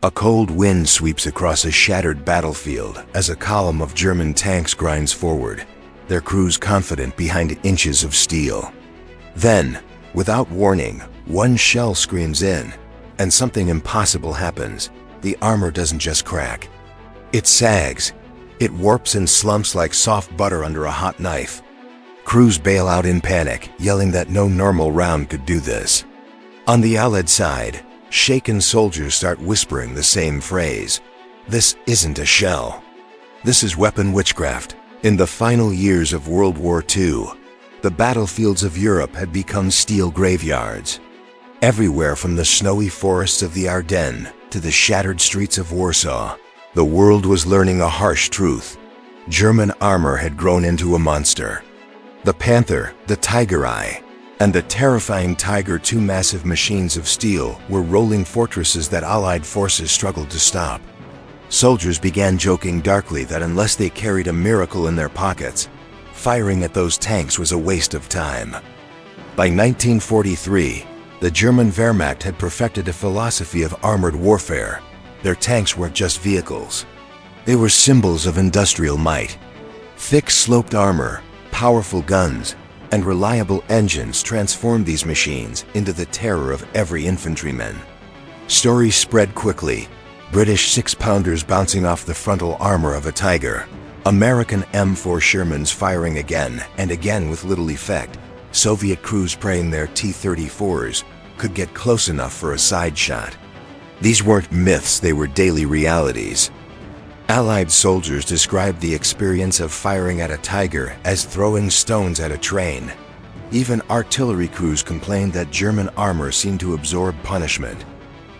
A cold wind sweeps across a shattered battlefield as a column of German tanks grinds forward, their crews confident behind inches of steel. Then, without warning, one shell screams in, and something impossible happens. The armor doesn't just crack. It sags. It warps and slumps like soft butter under a hot knife. Crews bail out in panic, yelling that no normal round could do this. On the Allied side, shaken soldiers start whispering the same phrase. This isn't a shell. This is weapon witchcraft. In the final years of World War II, the battlefields of Europe had become steel graveyards. Everywhere from the snowy forests of the Ardennes to the shattered streets of Warsaw, the world was learning a harsh truth. German armor had grown into a monster. The Panther, the Tigers, and the terrifying Tiger, two massive machines of steel, were rolling fortresses that Allied forces struggled to stop. Soldiers began joking darkly that unless they carried a miracle in their pockets, firing at those tanks was a waste of time. By 1943, the German Wehrmacht had perfected a philosophy of armored warfare. Their tanks weren't just vehicles. They were symbols of industrial might. Thick sloped armor, powerful guns, and reliable engines transformed these machines into the terror of every infantryman. Stories spread quickly. British 6-pounders bouncing off the frontal armor of a Tiger. American M4 Shermans firing again and again with little effect. Soviet crews praying their T-34s could get close enough for a side shot. These weren't myths, they were daily realities. Allied soldiers described the experience of firing at a Tiger as throwing stones at a train. Even artillery crews complained that German armor seemed to absorb punishment.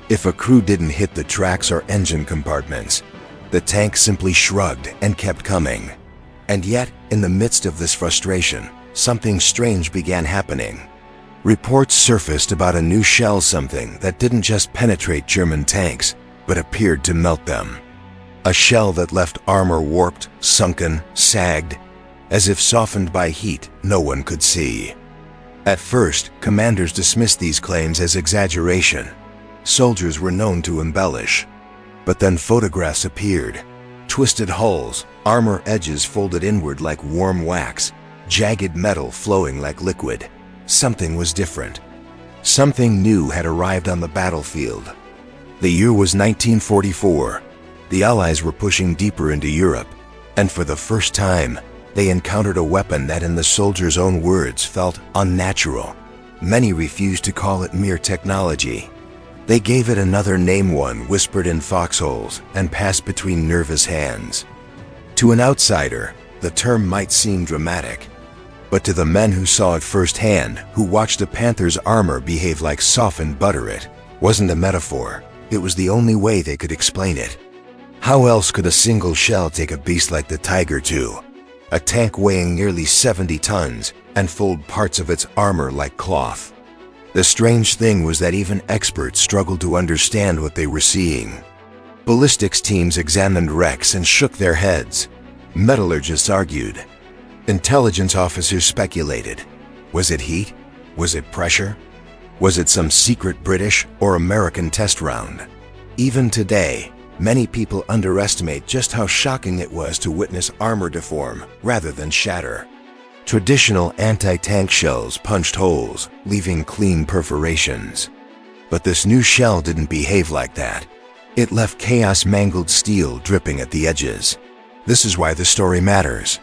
If a crew didn't hit the tracks or engine compartments, the tank simply shrugged and kept coming. And yet, in the midst of this frustration, something strange began happening. Reports surfaced about a new shell, something that didn't just penetrate German tanks, but appeared to melt them. A shell that left armor warped, sunken, sagged, as if softened by heat no one could see. At first, commanders dismissed these claims as exaggeration. Soldiers were known to embellish. But then photographs appeared. Twisted hulls, armor edges folded inward like warm wax, jagged metal flowing like liquid. Something was different. Something new had arrived on the battlefield. The year was 1944. The Allies were pushing deeper into Europe, and for the first time, they encountered a weapon that, in the soldiers' own words, felt unnatural. Many refused to call it mere technology. They gave it another name, one whispered in foxholes and passed between nervous hands. To an outsider, the term might seem dramatic, but to the men who saw it firsthand, who watched the Panther's armor behave like softened butter, it wasn't a metaphor. It was the only way they could explain it. How else could a single shell take a beast like the Tiger II, a tank weighing nearly 70 tons, and fold parts of its armor like cloth? The strange thing was that even experts struggled to understand what they were seeing. Ballistics teams examined wrecks and shook their heads. Metallurgists argued. Intelligence officers speculated. Was it heat? Was it pressure? Was it some secret British or American test round? Even today, many people underestimate just how shocking it was to witness armor deform rather than shatter. Traditional anti-tank shells punched holes, leaving clean perforations. But this new shell didn't behave like that. It left chaos-mangled steel dripping at the edges. This is why the story matters.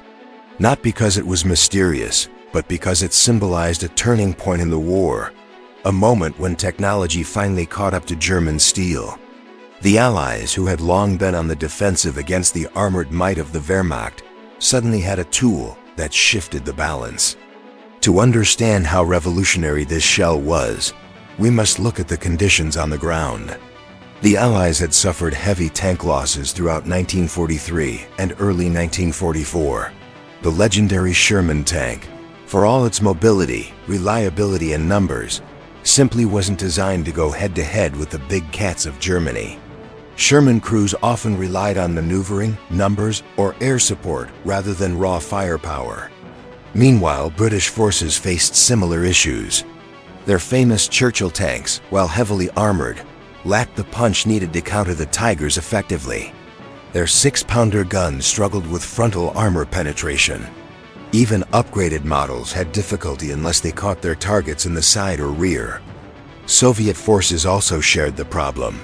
Not because it was mysterious, but because it symbolized a turning point in the war. A moment when technology finally caught up to German steel. The Allies, who had long been on the defensive against the armored might of the Wehrmacht, suddenly had a tool that shifted the balance. To understand how revolutionary this shell was, we must look at the conditions on the ground. The Allies had suffered heavy tank losses throughout 1943 and early 1944. The legendary Sherman tank, for all its mobility, reliability, and numbers, simply wasn't designed to go head-to-head with the big cats of Germany. Sherman crews often relied on maneuvering, numbers, or air support rather than raw firepower. Meanwhile, British forces faced similar issues. Their famous Churchill tanks, while heavily armored, lacked the punch needed to counter the Tigers effectively. Their 6-pounder guns struggled with frontal armor penetration. Even upgraded models had difficulty unless they caught their targets in the side or rear. Soviet forces also shared the problem.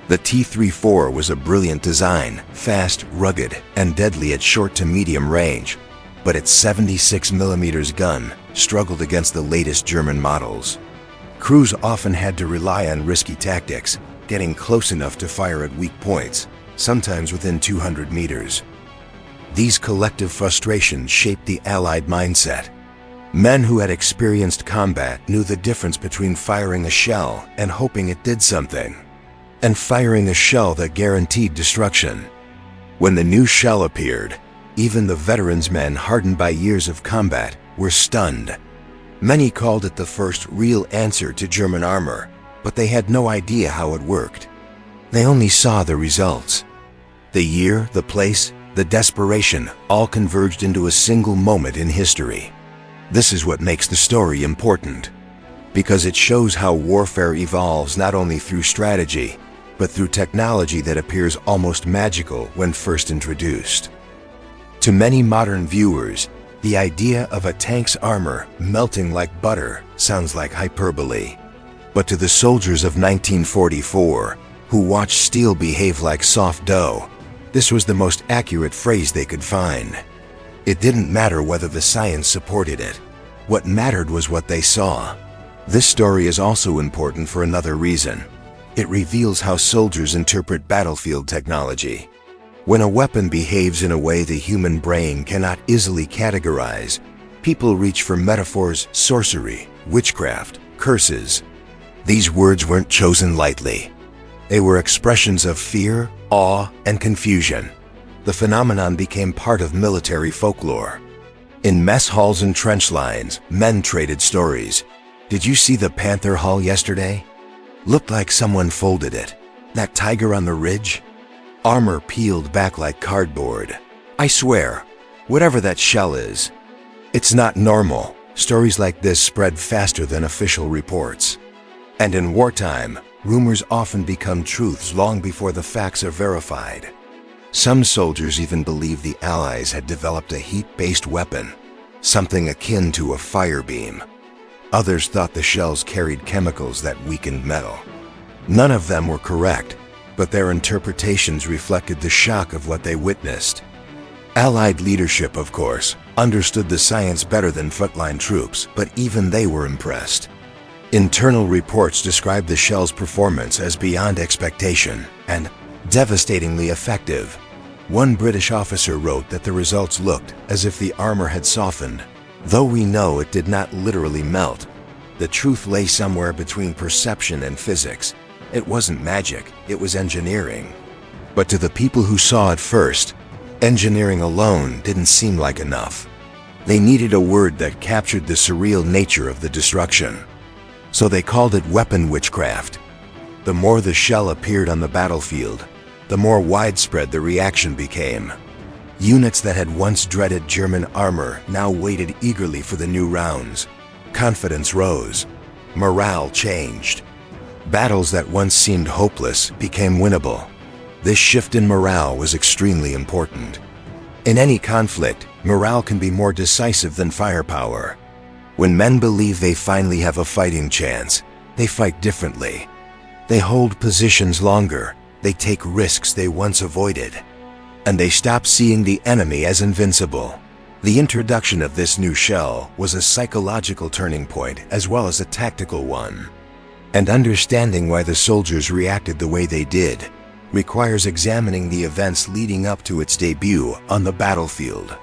The T-34 was a brilliant design, fast, rugged, and deadly at short to medium range, but its 76mm gun struggled against the latest German models. Crews often had to rely on risky tactics, getting close enough to fire at weak points, sometimes within 200 meters. These collective frustrations shaped the Allied mindset. Men who had experienced combat knew the difference between firing a shell and hoping it did something, and firing a shell that guaranteed destruction. When the new shell appeared, even the veterans' men hardened by years of combat were stunned. Many called it the first real answer to German armor, but they had no idea how it worked. They only saw the results. The year, the place, the desperation all converged into a single moment in history. This is what makes the story important, because it shows how warfare evolves not only through strategy, but through technology that appears almost magical when first introduced. To many modern viewers, the idea of a tank's armor melting like butter sounds like hyperbole. But to the soldiers of 1944, who watched steel behave like soft dough, this was the most accurate phrase they could find. It didn't matter whether the science supported it. What mattered was what they saw. This story is also important for another reason. It reveals how soldiers interpret battlefield technology. When a weapon behaves in a way the human brain cannot easily categorize, people reach for metaphors, sorcery, witchcraft, curses. These words weren't chosen lightly. They were expressions of fear, awe, and confusion. The phenomenon became part of military folklore. In mess halls and trench lines, men traded stories. Did you see the Panther hull yesterday? Looked like someone folded it. That tiger on the ridge? Armor peeled back like cardboard. I swear, whatever that shell is, it's not normal. Stories like this spread faster than official reports. And in wartime, rumors often become truths long before the facts are verified. Some soldiers even believed the Allies had developed a heat-based weapon, something akin to a fire beam. Others thought the shells carried chemicals that weakened metal. None of them were correct, but their interpretations reflected the shock of what they witnessed. Allied leadership, of course, understood the science better than frontline troops, but even they were impressed. Internal reports described the shell's performance as beyond expectation and devastatingly effective. One British officer wrote that the results looked as if the armor had softened. Though we know it did not literally melt, the truth lay somewhere between perception and physics. It wasn't magic, it was engineering. But to the people who saw it first, engineering alone didn't seem like enough. They needed a word that captured the surreal nature of the destruction. So they called it weapon witchcraft. The more the shell appeared on the battlefield, the more widespread the reaction became. Units that had once dreaded German armor now waited eagerly for the new rounds. Confidence rose. Morale changed. Battles that once seemed hopeless became winnable. This shift in morale was extremely important. In any conflict, morale can be more decisive than firepower. When men believe they finally have a fighting chance, they fight differently. They hold positions longer, they take risks they once avoided, and they stop seeing the enemy as invincible. The introduction of this new shell was a psychological turning point as well as a tactical one. And understanding why the soldiers reacted the way they did requires examining the events leading up to its debut on the battlefield.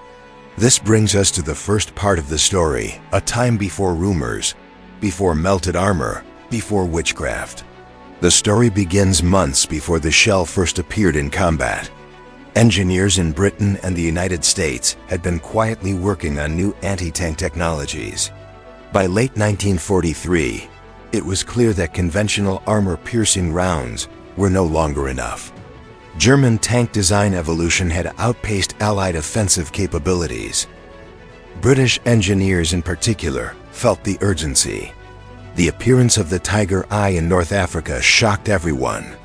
This brings us to the first part of the story, a time before rumors, before melted armor, before witchcraft. The story begins months before the shell first appeared in combat. Engineers in Britain and the United States had been quietly working on new anti-tank technologies. By late 1943, it was clear that conventional armor-piercing rounds were no longer enough. German tank design evolution had outpaced Allied offensive capabilities. British engineers in particular felt the urgency. The appearance of the Tiger-I in North Africa shocked everyone.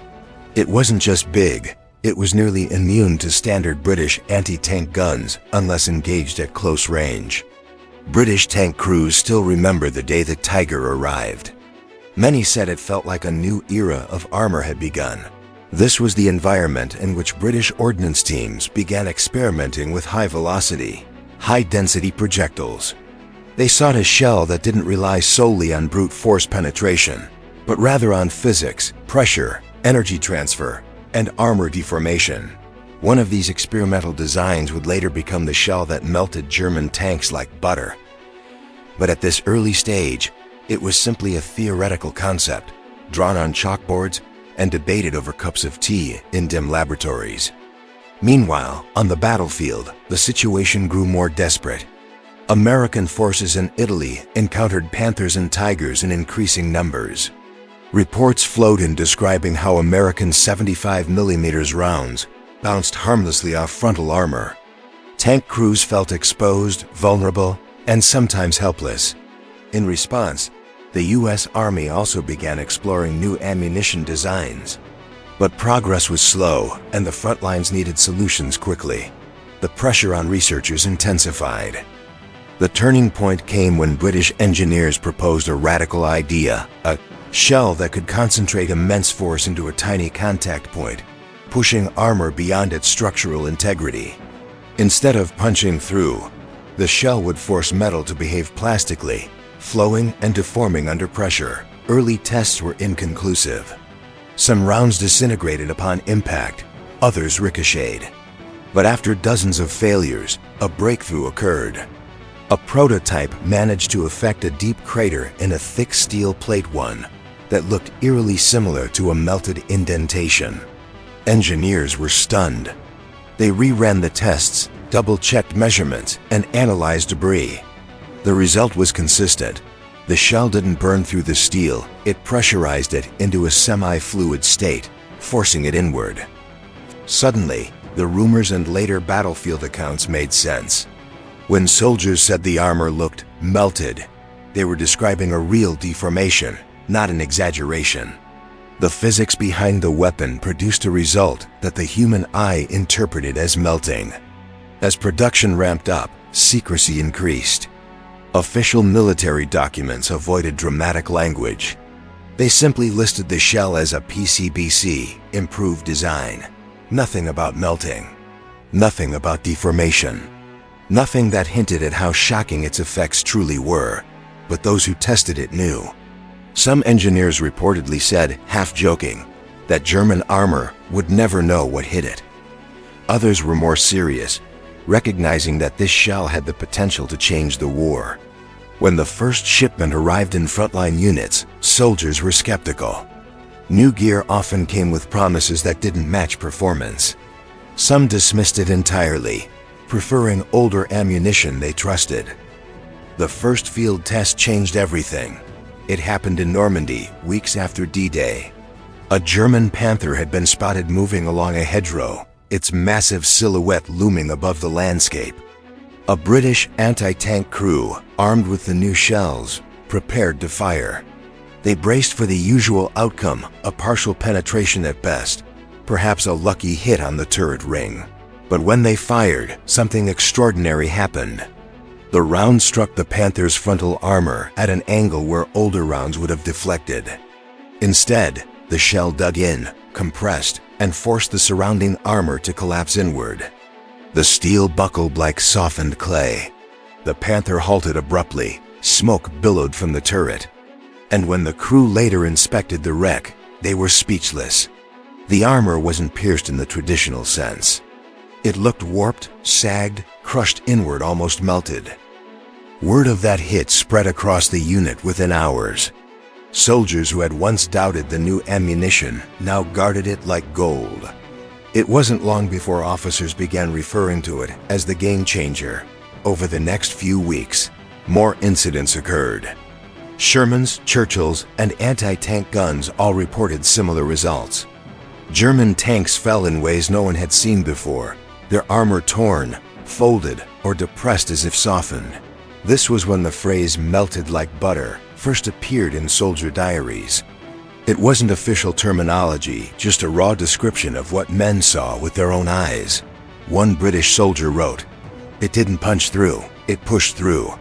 It wasn't just big, it was nearly immune to standard British anti-tank guns unless engaged at close range. British tank crews still remember the day the Tiger arrived. Many said it felt like a new era of armor had begun. This was the environment in which British ordnance teams began experimenting with high-velocity, high-density projectiles. They sought a shell that didn't rely solely on brute force penetration, but rather on physics, pressure, energy transfer, and armor deformation. One of these experimental designs would later become the shell that melted German tanks like butter. But at this early stage, it was simply a theoretical concept, drawn on chalkboards and debated over cups of tea in dim laboratories. Meanwhile, on the battlefield, the situation grew more desperate. American forces in Italy encountered Panthers and Tigers in increasing numbers. Reports flowed in describing how American 75mm rounds bounced harmlessly off frontal armor. Tank crews felt exposed, vulnerable, and sometimes helpless. In response, the U.S. Army also began exploring new ammunition designs. But progress was slow, and the front lines needed solutions quickly. The pressure on researchers intensified. The turning point came when British engineers proposed a radical idea, a shell that could concentrate immense force into a tiny contact point, pushing armor beyond its structural integrity. Instead of punching through, the shell would force metal to behave plastically, flowing and deforming under pressure. Early tests were inconclusive. Some rounds disintegrated upon impact, others ricocheted. But after dozens of failures, a breakthrough occurred. A prototype managed to effect a deep crater in a thick steel plate one that looked eerily similar to a melted indentation. Engineers were stunned. They reran the tests, double-checked measurements, and analyzed debris. The result was consistent. The shell didn't burn through the steel, it pressurized it into a semi-fluid state, forcing it inward. Suddenly, the rumors and later battlefield accounts made sense. When soldiers said the armor looked melted, they were describing a real deformation, not an exaggeration. The physics behind the weapon produced a result that the human eye interpreted as melting. As production ramped up, secrecy increased. Official military documents avoided dramatic language. They simply listed the shell as a PCBC, improved design. Nothing about melting. Nothing about deformation. Nothing that hinted at how shocking its effects truly were, but those who tested it knew. Some engineers reportedly said, half-joking, that German armor would never know what hit it. Others were more serious, recognizing that this shell had the potential to change the war. When the first shipment arrived in frontline units, soldiers were skeptical. New gear often came with promises that didn't match performance. Some dismissed it entirely, preferring older ammunition they trusted. The first field test changed everything. It happened in Normandy, weeks after D-Day. A German Panther had been spotted moving along a hedgerow, its massive silhouette looming above the landscape. A British anti-tank crew, armed with the new shells, prepared to fire. They braced for the usual outcome, a partial penetration at best, perhaps a lucky hit on the turret ring. But when they fired, something extraordinary happened. The round struck the Panther's frontal armor at an angle where older rounds would have deflected. Instead, the shell dug in, compressed, and forced the surrounding armor to collapse inward. The steel buckled like softened clay. The Panther halted abruptly, smoke billowed from the turret. And when the crew later inspected the wreck, they were speechless. The armor wasn't pierced in the traditional sense. It looked warped, sagged, crushed inward, almost melted. Word of that hit spread across the unit within hours. Soldiers who had once doubted the new ammunition now guarded it like gold. It wasn't long before officers began referring to it as the game changer. Over the next few weeks, more incidents occurred. Shermans, Churchills, and anti-tank guns all reported similar results. German tanks fell in ways no one had seen before, their armor torn, folded, or depressed as if softened. This was when the phrase "melted like butter" first appeared in soldier diaries. It wasn't official terminology, just a raw description of what men saw with their own eyes. One British soldier wrote, "It didn't punch through, it pushed through.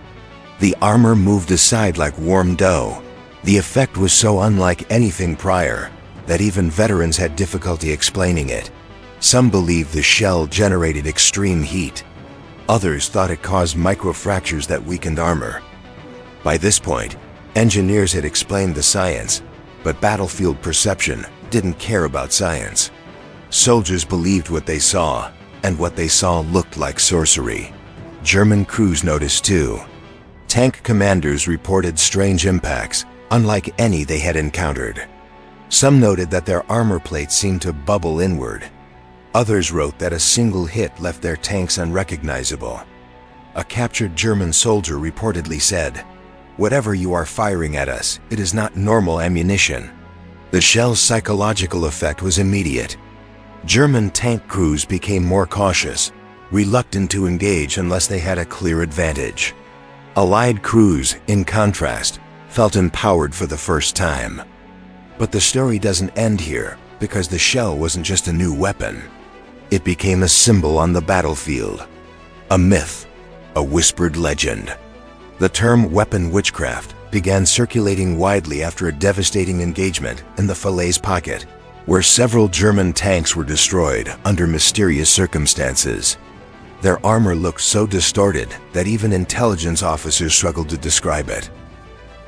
The armor moved aside like warm dough. The effect was so unlike anything prior that even veterans had difficulty explaining it. Some believed the shell generated extreme heat. Others thought it caused microfractures that weakened armor." By this point, engineers had explained the science, but battlefield perception didn't care about science. Soldiers believed what they saw, and what they saw looked like sorcery. German crews noticed too. Tank commanders reported strange impacts, unlike any they had encountered. Some noted that their armor plates seemed to bubble inward. Others wrote that a single hit left their tanks unrecognizable. A captured German soldier reportedly said, "Whatever you are firing at us, it is not normal ammunition." The shell's psychological effect was immediate. German tank crews became more cautious, reluctant to engage unless they had a clear advantage. Allied crews, in contrast, felt empowered for the first time. But the story doesn't end here, because the shell wasn't just a new weapon. It became a symbol on the battlefield. A myth, a whispered legend. The term weapon witchcraft began circulating widely after a devastating engagement in the Falaise Pocket, where several German tanks were destroyed under mysterious circumstances. Their armor looked so distorted that even intelligence officers struggled to describe it.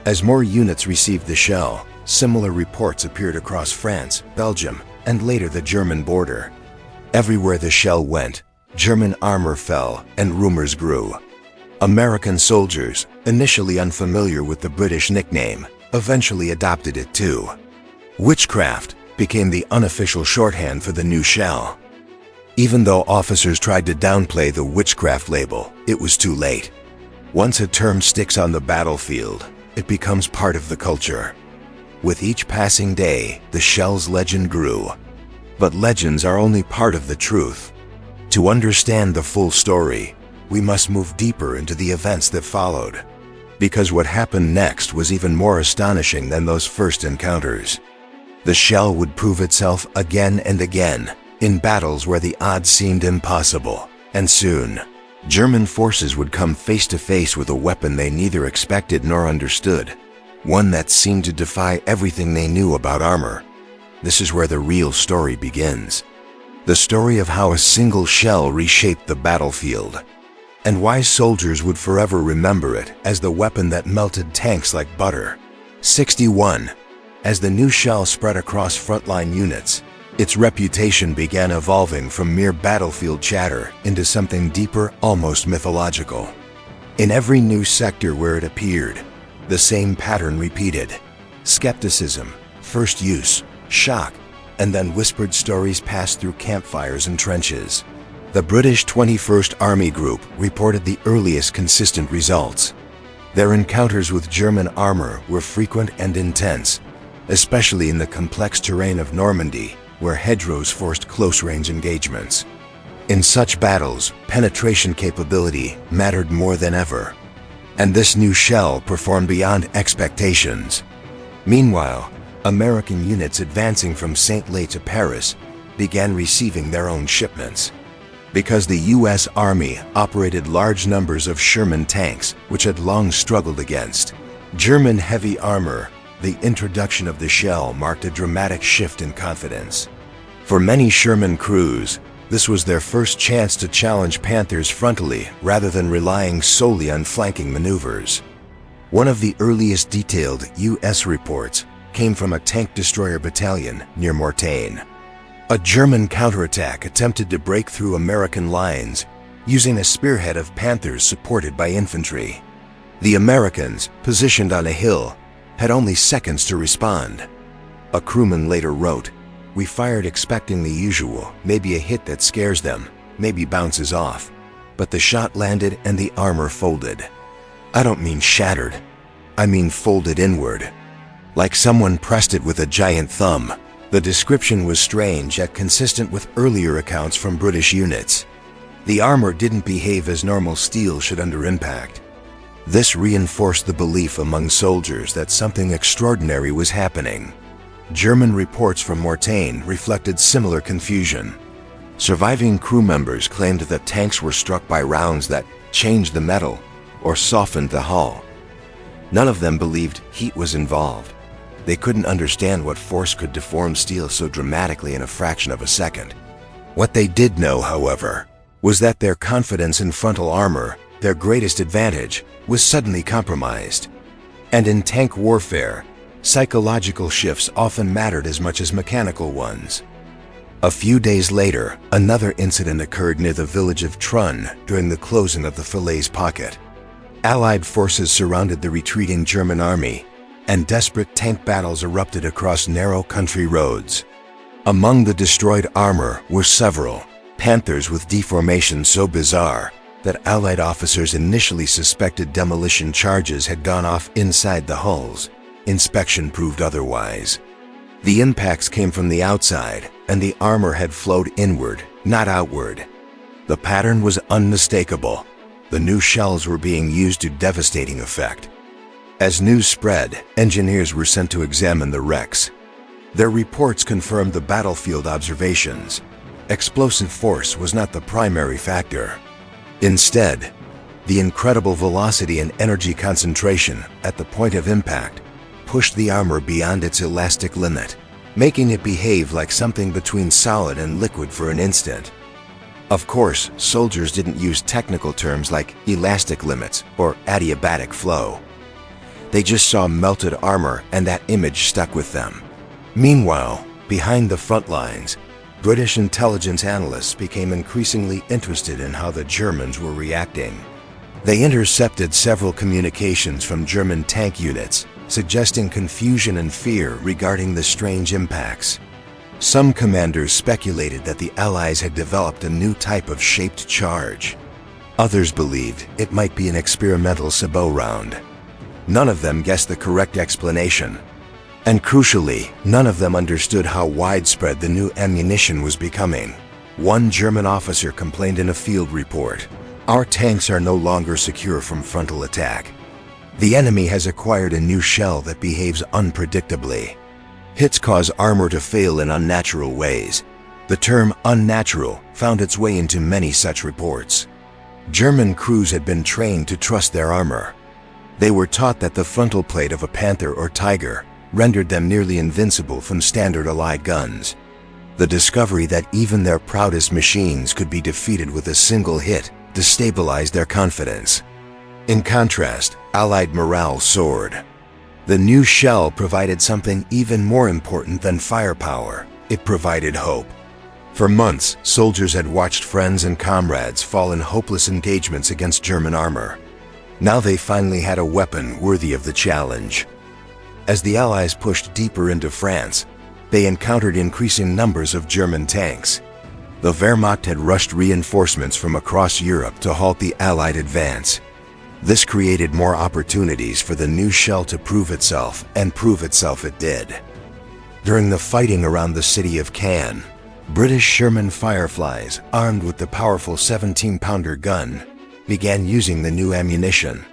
As more units received the shell, similar reports appeared across France, Belgium, and later the German border. Everywhere the shell went, German armor fell and rumors grew. American soldiers, initially unfamiliar with the British nickname, eventually adopted it too. Witchcraft became the unofficial shorthand for the new shell. Even though officers tried to downplay the witchcraft label, it was too late. Once a term sticks on the battlefield, it becomes part of the culture. With each passing day, the shell's legend grew. But legends are only part of the truth. To understand the full story, we must move deeper into the events that followed. Because what happened next was even more astonishing than those first encounters. The shell would prove itself again and again, in battles where the odds seemed impossible. And soon, German forces would come face to face with a weapon they neither expected nor understood. One that seemed to defy everything they knew about armor. This is where the real story begins. The story of how a single shell reshaped the battlefield, and why soldiers would forever remember it as the weapon that melted tanks like butter. 61. As the new shell spread across frontline units, its reputation began evolving from mere battlefield chatter into something deeper, almost mythological. In every new sector where it appeared, the same pattern repeated. Skepticism, first use, shock, and then whispered stories passed through campfires and trenches. The British 21st Army Group reported the earliest consistent results. Their encounters with German armor were frequent and intense, especially in the complex terrain of Normandy, where hedgerows forced close-range engagements. In such battles, penetration capability mattered more than ever, and this new shell performed beyond expectations. Meanwhile, American units advancing from Saint-Lô to Paris began receiving their own shipments. Because the U.S. Army operated large numbers of Sherman tanks, which had long struggled against German heavy armor, the introduction of the shell marked a dramatic shift in confidence. For many Sherman crews, this was their first chance to challenge Panthers frontally rather than relying solely on flanking maneuvers. One of the earliest detailed U.S. reports came from a tank destroyer battalion near Mortagne. A German counterattack attempted to break through American lines using a spearhead of Panthers supported by infantry. The Americans, positioned on a hill, had only seconds to respond. A crewman later wrote, "We fired expecting the usual, maybe a hit that scares them, maybe bounces off. But the shot landed and the armor folded. I don't mean shattered, I mean folded inward. Like someone pressed it with a giant thumb." The description was strange yet consistent with earlier accounts from British units. The armor didn't behave as normal steel should under impact. This reinforced the belief among soldiers that something extraordinary was happening. German reports from Mortain reflected similar confusion. Surviving crew members claimed that tanks were struck by rounds that changed the metal or softened the hull. None of them believed heat was involved. They couldn't understand what force could deform steel so dramatically in a fraction of a second. What they did know, however, was that their confidence in frontal armor, their greatest advantage, was suddenly compromised. And in tank warfare, psychological shifts often mattered as much as mechanical ones. A few days later, another incident occurred near the village of Trun during the closing of the Falaise Pocket. Allied forces surrounded the retreating German army, and desperate tank battles erupted across narrow country roads. Among the destroyed armor were several Panthers with deformations so bizarre that Allied officers initially suspected demolition charges had gone off inside the hulls. Inspection proved otherwise. The impacts came from the outside, and the armor had flowed inward, not outward. The pattern was unmistakable. The new shells were being used to devastating effect. As news spread, engineers were sent to examine the wrecks. Their reports confirmed the battlefield observations. Explosive force was not the primary factor. Instead, the incredible velocity and energy concentration at the point of impact pushed the armor beyond its elastic limit, making it behave like something between solid and liquid for an instant. Of course, soldiers didn't use technical terms like elastic limits or adiabatic flow. They just saw melted armor, and that image stuck with them. Meanwhile, behind the front lines, British intelligence analysts became increasingly interested in how the Germans were reacting. They intercepted several communications from German tank units, suggesting confusion and fear regarding the strange impacts. Some commanders speculated that the Allies had developed a new type of shaped charge. Others believed it might be an experimental sabot round. None of them guessed the correct explanation. And crucially, none of them understood how widespread the new ammunition was becoming. One German officer complained in a field report, "Our tanks are no longer secure from frontal attack. The enemy has acquired a new shell that behaves unpredictably. Hits cause armor to fail in unnatural ways." The term unnatural found its way into many such reports. German crews had been trained to trust their armor. They were taught that the frontal plate of a Panther or Tiger rendered them nearly invincible from standard Allied guns. The discovery that even their proudest machines could be defeated with a single hit destabilized their confidence. In contrast, Allied morale soared. The new shell provided something even more important than firepower. It provided hope. For months, soldiers had watched friends and comrades fall in hopeless engagements against German armor. Now they finally had a weapon worthy of the challenge. As the Allies pushed deeper into France, they encountered increasing numbers of German tanks. The Wehrmacht had rushed reinforcements from across Europe to halt the Allied advance. This created more opportunities for the new shell to prove itself, and prove itself it did. During the fighting around the city of Caen, British Sherman Fireflies, armed with the powerful 17-pounder gun, began using the new ammunition.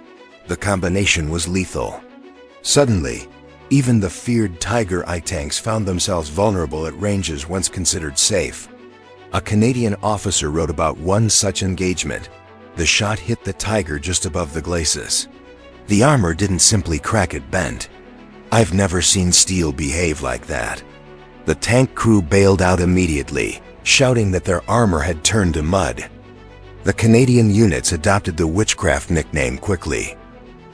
The combination was lethal. Suddenly, even the feared WWII tanks found themselves vulnerable at ranges once considered safe. A Canadian officer wrote about one such engagement. The shot hit the Tiger just above the glacis. The armor didn't simply crack, it bent. "I've never seen steel behave like that." The tank crew bailed out immediately, shouting that their armor had turned to mud. The Canadian units adopted the Witchcraft nickname quickly.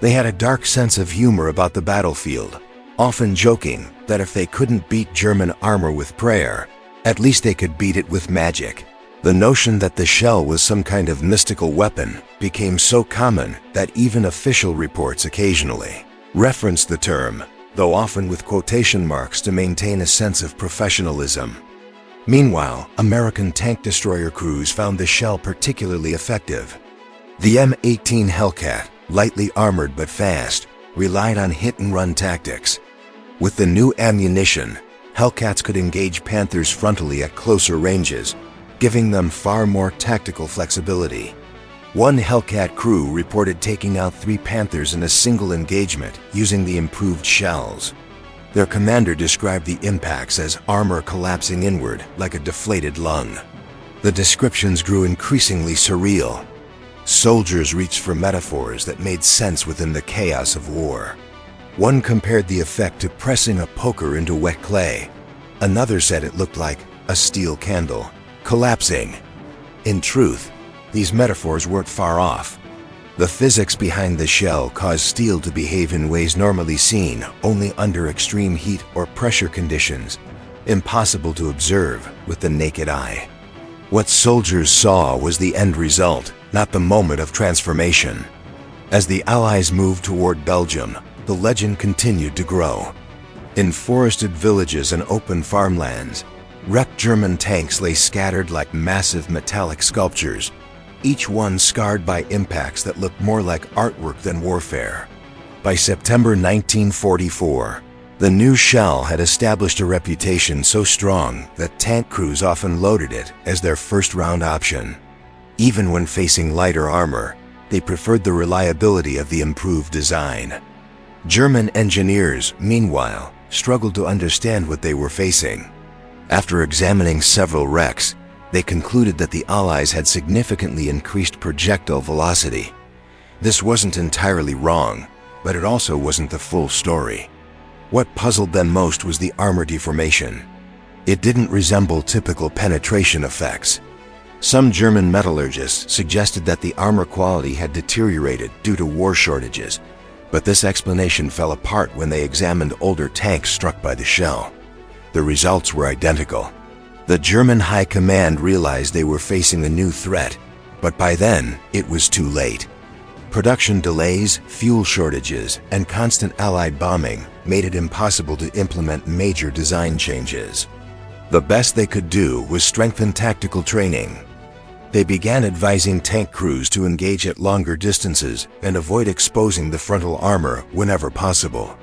They had a dark sense of humor about the battlefield, often joking that if they couldn't beat German armor with prayer, at least they could beat it with magic. The notion that the shell was some kind of mystical weapon became so common that even official reports occasionally referenced the term, though often with quotation marks to maintain a sense of professionalism. Meanwhile, American tank destroyer crews found the shell particularly effective. The M18 Hellcat, lightly armored but fast, relied on hit-and-run tactics. With the new ammunition, Hellcats could engage Panthers frontally at closer ranges, giving them far more tactical flexibility. One Hellcat crew reported taking out 3 Panthers in a single engagement using the improved shells. Their commander described the impacts as armor collapsing inward like a deflated lung. The descriptions grew increasingly surreal. Soldiers reached for metaphors that made sense within the chaos of war. One compared the effect to pressing a poker into wet clay. Another said it looked like a steel candle collapsing. In truth, these metaphors weren't far off. The physics behind the shell caused steel to behave in ways normally seen only under extreme heat or pressure conditions, impossible to observe with the naked eye. What soldiers saw was the end result, not the moment of transformation. As the Allies moved toward Belgium, the legend continued to grow. In forested villages and open farmlands, wrecked German tanks lay scattered like massive metallic sculptures, each one scarred by impacts that looked more like artwork than warfare. By September 1944, the new shell had established a reputation so strong that tank crews often loaded it as their first-round option. Even when facing lighter armor, they preferred the reliability of the improved design. German engineers, meanwhile, struggled to understand what they were facing. After examining several wrecks, they concluded that the Allies had significantly increased projectile velocity. This wasn't entirely wrong, but it also wasn't the full story. What puzzled them most was the armor deformation. It didn't resemble typical penetration effects. Some German metallurgists suggested that the armor quality had deteriorated due to war shortages, but this explanation fell apart when they examined older tanks struck by the shell. The results were identical. The German high command realized they were facing a new threat, but by then it was too late. Production delays, fuel shortages, and constant Allied bombing made it impossible to implement major design changes. The best they could do was strengthen tactical training. They began advising tank crews to engage at longer distances and avoid exposing the frontal armor whenever possible.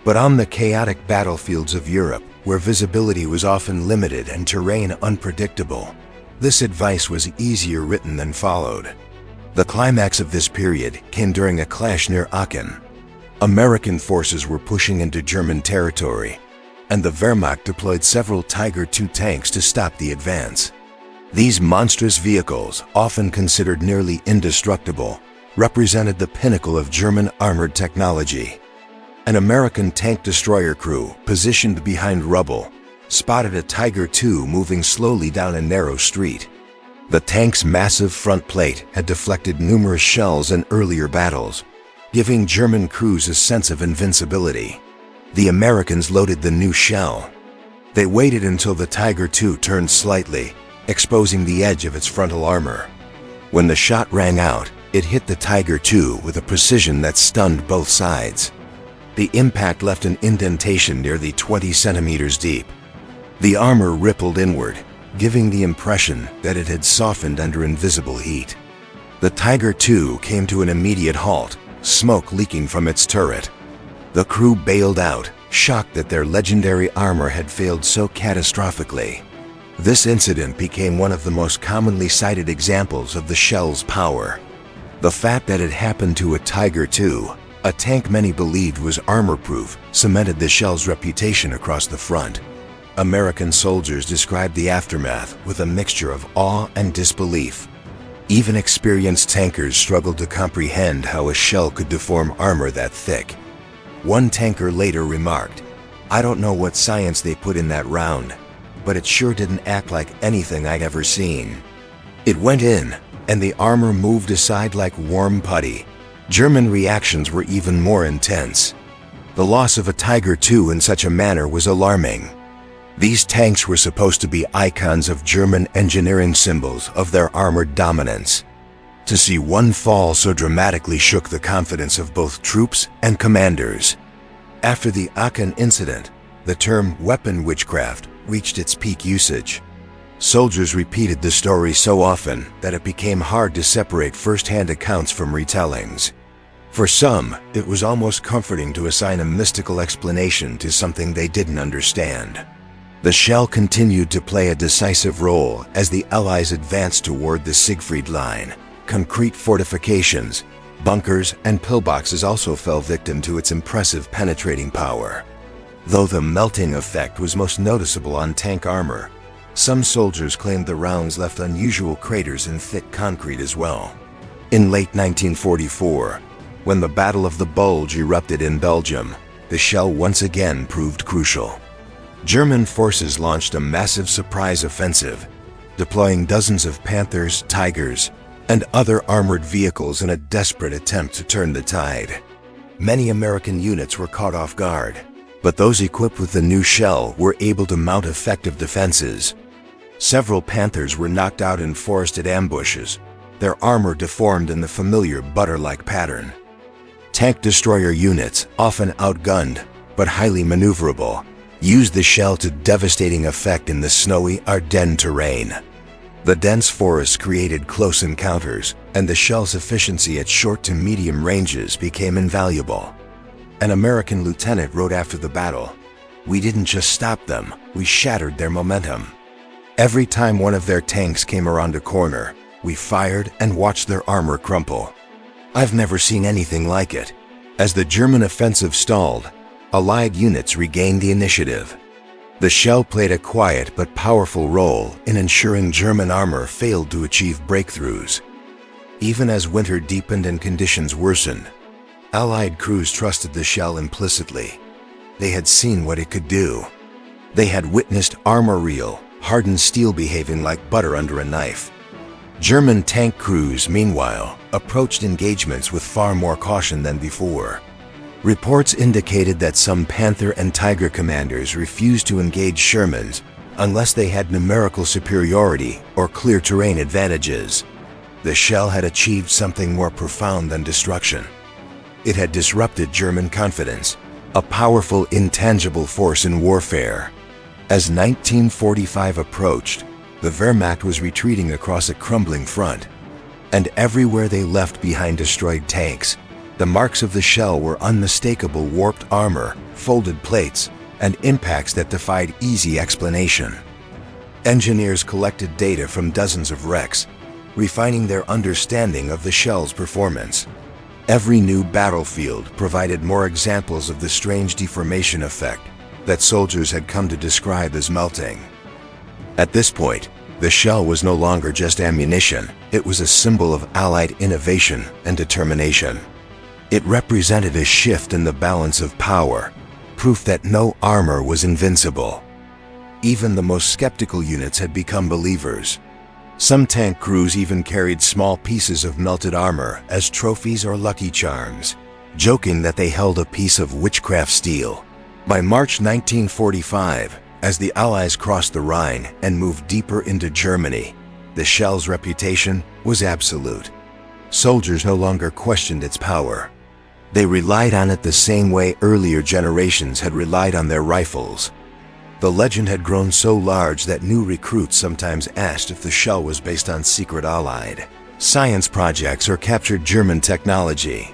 But on the chaotic battlefields of Europe, where visibility was often limited and terrain unpredictable, this advice was easier written than followed. The climax of this period came during a clash near Aachen. American forces were pushing into German territory, and the Wehrmacht deployed several Tiger II tanks to stop the advance. These monstrous vehicles, often considered nearly indestructible, represented the pinnacle of German armored technology. An American tank destroyer crew, positioned behind rubble, spotted a Tiger II moving slowly down a narrow street. The tank's massive front plate had deflected numerous shells in earlier battles, giving German crews a sense of invincibility. The Americans loaded the new shell. They waited until the Tiger II turned slightly, exposing the edge of its frontal armor. When the shot rang out, it hit the Tiger II with a precision that stunned both sides. The impact left an indentation nearly 20 centimeters deep. The armor rippled inward, giving the impression that it had softened under invisible heat. The Tiger II came to an immediate halt, smoke leaking from its turret. The crew bailed out, shocked that their legendary armor had failed so catastrophically. This incident became one of the most commonly cited examples of the shell's power. The fact that it happened to a Tiger II, a tank many believed was armor-proof, cemented the shell's reputation across the front. American soldiers described the aftermath with a mixture of awe and disbelief. Even experienced tankers struggled to comprehend how a shell could deform armor that thick. One tanker later remarked, "I don't know what science they put in that round, but it sure didn't act like anything I'd ever seen." It went in, and the armor moved aside like warm putty. German reactions were even more intense. The loss of a Tiger II in such a manner was alarming. These tanks were supposed to be icons of German engineering, symbols of their armored dominance. To see one fall so dramatically shook the confidence of both troops and commanders. After the Aachen incident, the term weapon witchcraft reached its peak usage. Soldiers repeated the story so often that it became hard to separate first-hand accounts from retellings. For some, it was almost comforting to assign a mystical explanation to something they didn't understand. The shell continued to play a decisive role as the Allies advanced toward the Siegfried Line. Concrete fortifications, bunkers, and pillboxes also fell victim to its impressive penetrating power. Though the melting effect was most noticeable on tank armor, some soldiers claimed the rounds left unusual craters in thick concrete as well. In late 1944, when the Battle of the Bulge erupted in Belgium, the shell once again proved crucial. German forces launched a massive surprise offensive, deploying dozens of Panthers, Tigers, and other armored vehicles in a desperate attempt to turn the tide. Many American units were caught off guard, but those equipped with the new shell were able to mount effective defenses. Several Panthers were knocked out in forested ambushes, their armor deformed in the familiar butter-like pattern. Tank destroyer units, often outgunned but highly maneuverable, used the shell to devastating effect in the snowy Ardennes terrain. The dense forests created close encounters, and the shell's efficiency at short to medium ranges became invaluable. An American lieutenant wrote after the battle, "We didn't just stop them, we shattered their momentum. Every time one of their tanks came around a corner, we fired and watched their armor crumple. I've never seen anything like it." As the German offensive stalled, Allied units regained the initiative. The shell played a quiet but powerful role in ensuring German armor failed to achieve breakthroughs. Even as winter deepened and conditions worsened, Allied crews trusted the shell implicitly. They had seen what it could do. They had witnessed armor real, hardened steel behaving like butter under a knife. German tank crews, meanwhile, approached engagements with far more caution than before. Reports indicated that some Panther and Tiger commanders refused to engage Shermans unless they had numerical superiority or clear terrain advantages. The shell had achieved something more profound than destruction. It had disrupted German confidence, a powerful, intangible force in warfare. As 1945 approached, the Wehrmacht was retreating across a crumbling front, and everywhere they left behind destroyed tanks, the marks of the shell were unmistakable: warped armor, folded plates, and impacts that defied easy explanation. Engineers collected data from dozens of wrecks, refining their understanding of the shell's performance. Every new battlefield provided more examples of the strange deformation effect that soldiers had come to describe as melting. At this point, the shell was no longer just ammunition, it was a symbol of Allied innovation and determination. It represented a shift in the balance of power, proof that no armor was invincible. Even the most skeptical units had become believers. Some tank crews even carried small pieces of melted armor as trophies or lucky charms, joking that they held a piece of witchcraft steel. By March 1945, as the Allies crossed the Rhine and moved deeper into Germany, the shell's reputation was absolute. Soldiers no longer questioned its power. They relied on it the same way earlier generations had relied on their rifles. The legend had grown so large that new recruits sometimes asked if the shell was based on secret Allied science projects or captured German technology.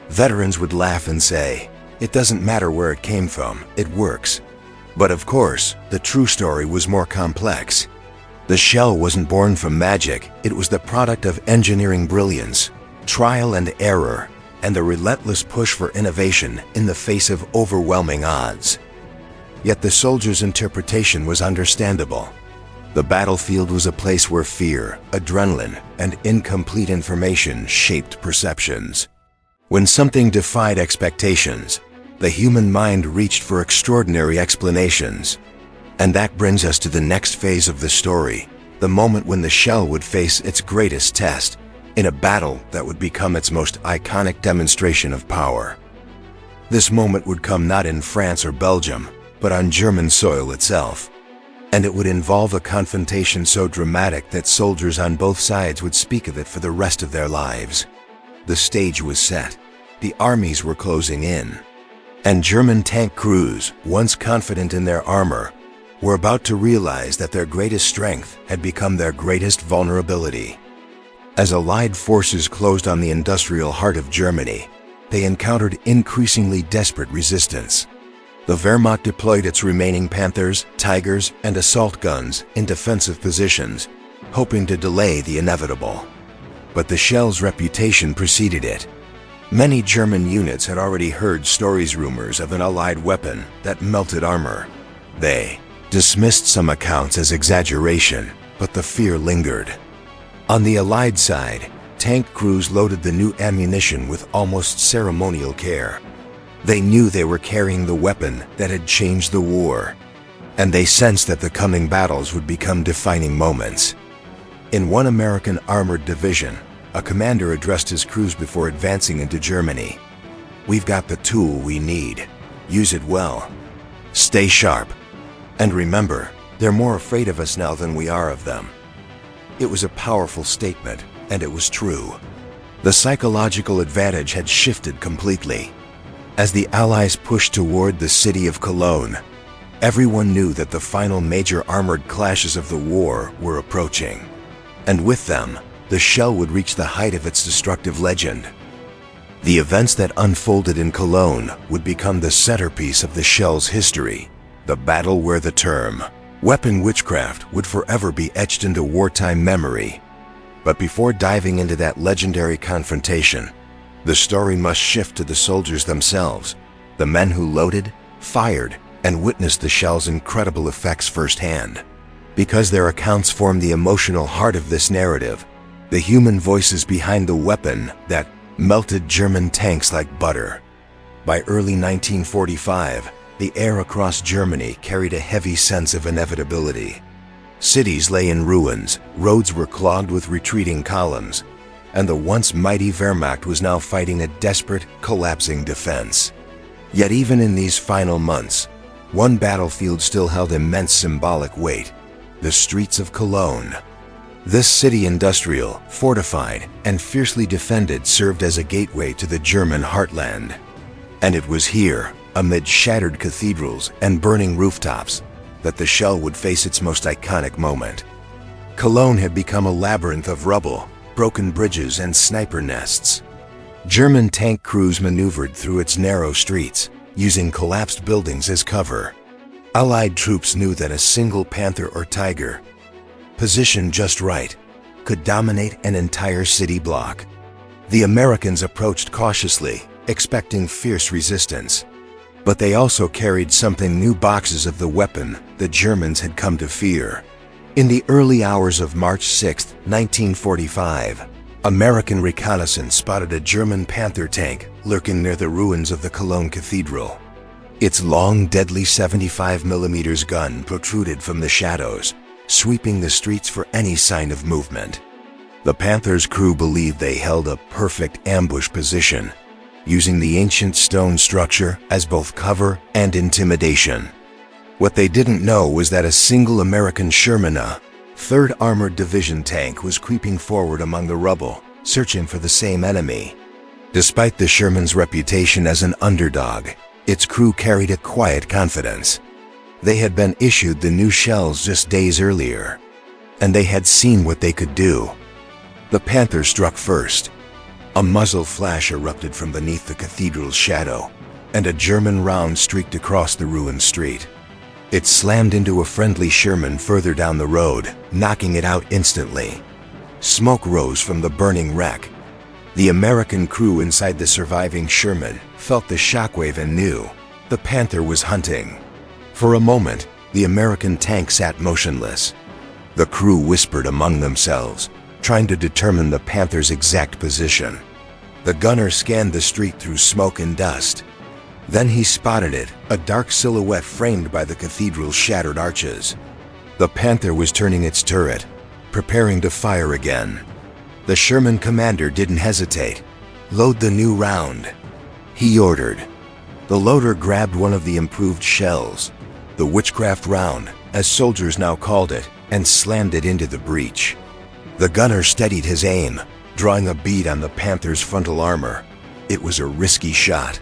Veterans would laugh and say, "It doesn't matter where it came from, it works." But of course, the true story was more complex. The shell wasn't born from magic, it was the product of engineering brilliance, trial and error, and the relentless push for innovation in the face of overwhelming odds. Yet the soldiers' interpretation was understandable. The battlefield was a place where fear, adrenaline, and incomplete information shaped perceptions. When something defied expectations, the human mind reached for extraordinary explanations. And that brings us to the next phase of the story, the moment when the shell would face its greatest test, in a battle that would become its most iconic demonstration of power. This moment would come not in France or Belgium, but on German soil itself. And it would involve a confrontation so dramatic that soldiers on both sides would speak of it for the rest of their lives. The stage was set. The armies were closing in. And German tank crews, once confident in their armor, were about to realize that their greatest strength had become their greatest vulnerability. As Allied forces closed on the industrial heart of Germany, they encountered increasingly desperate resistance. The Wehrmacht deployed its remaining Panthers, Tigers, and assault guns in defensive positions, hoping to delay the inevitable. but the shell's reputation preceded it. Many German units had already heard rumors of an Allied weapon that melted armor. They dismissed some accounts as exaggeration, but the fear lingered. On the Allied side, tank crews loaded the new ammunition with almost ceremonial care. They knew they were carrying the weapon that had changed the war, and they sensed that the coming battles would become defining moments. In one American armored division, a commander addressed his crews before advancing into Germany. "We've got the tool we need. Use it well. Stay sharp. And remember, they're more afraid of us now than we are of them." It was a powerful statement, and it was true. The psychological advantage had shifted completely. As the Allies pushed toward the city of Cologne, everyone knew that the final major armored clashes of the war were approaching. And with them, the shell would reach the height of its destructive legend. The events that unfolded in Cologne would become the centerpiece of the shell's history, the battle where the term weapon witchcraft would forever be etched into wartime memory. But before diving into that legendary confrontation, the story must shift to the soldiers themselves, the men who loaded, fired, and witnessed the shell's incredible effects firsthand. Because their accounts form the emotional heart of this narrative, the human voices behind the weapon that melted German tanks like butter. By early 1945, the air across Germany carried a heavy sense of inevitability. Cities lay in ruins, roads were clogged with retreating columns, and the once mighty Wehrmacht was now fighting a desperate, collapsing defense. Yet even in these final months, one battlefield still held immense symbolic weight: the streets of Cologne. This city, industrial, fortified, and fiercely defended, served as a gateway to the German heartland. And it was here, amid shattered cathedrals and burning rooftops, that the shell would face its most iconic moment. Cologne had become a labyrinth of rubble, broken bridges, and sniper nests. German tank crews maneuvered through its narrow streets, using collapsed buildings as cover. Allied troops knew that a single Panther or Tiger, positioned just right, could dominate an entire city block. The Americans approached cautiously, expecting fierce resistance. But they also carried something new: boxes of the weapon the Germans had come to fear. In the early hours of March 6, 1945, American reconnaissance spotted a German Panther tank lurking near the ruins of the Cologne Cathedral. Its long, deadly 75mm gun protruded from the shadows, sweeping the streets for any sign of movement. The Panther's crew believed they held a perfect ambush position, using the ancient stone structure as both cover and intimidation. What they didn't know was that a single American Sherman, 3rd Armored Division tank, was creeping forward among the rubble, searching for the same enemy. Despite the Sherman's reputation as an underdog, its crew carried a quiet confidence. They had been issued the new shells just days earlier, and they had seen what they could do. The Panther struck first. A muzzle flash erupted from beneath the cathedral's shadow, and a German round streaked across the ruined street. It slammed into a friendly Sherman further down the road, knocking it out instantly. Smoke rose from the burning wreck. The American crew inside the surviving Sherman felt the shockwave and knew the Panther was hunting. For a moment, the American tank sat motionless. The crew whispered among themselves, trying to determine the Panther's exact position. The gunner scanned the street through smoke and dust. Then he spotted it, a dark silhouette framed by the cathedral's shattered arches. The Panther was turning its turret, preparing to fire again. The Sherman commander didn't hesitate. "Load the new round," he ordered. The loader grabbed one of the improved shells, the Witchcraft round, as soldiers now called it, and slammed it into the breach. The gunner steadied his aim, drawing a bead on the Panther's frontal armor. It was a risky shot.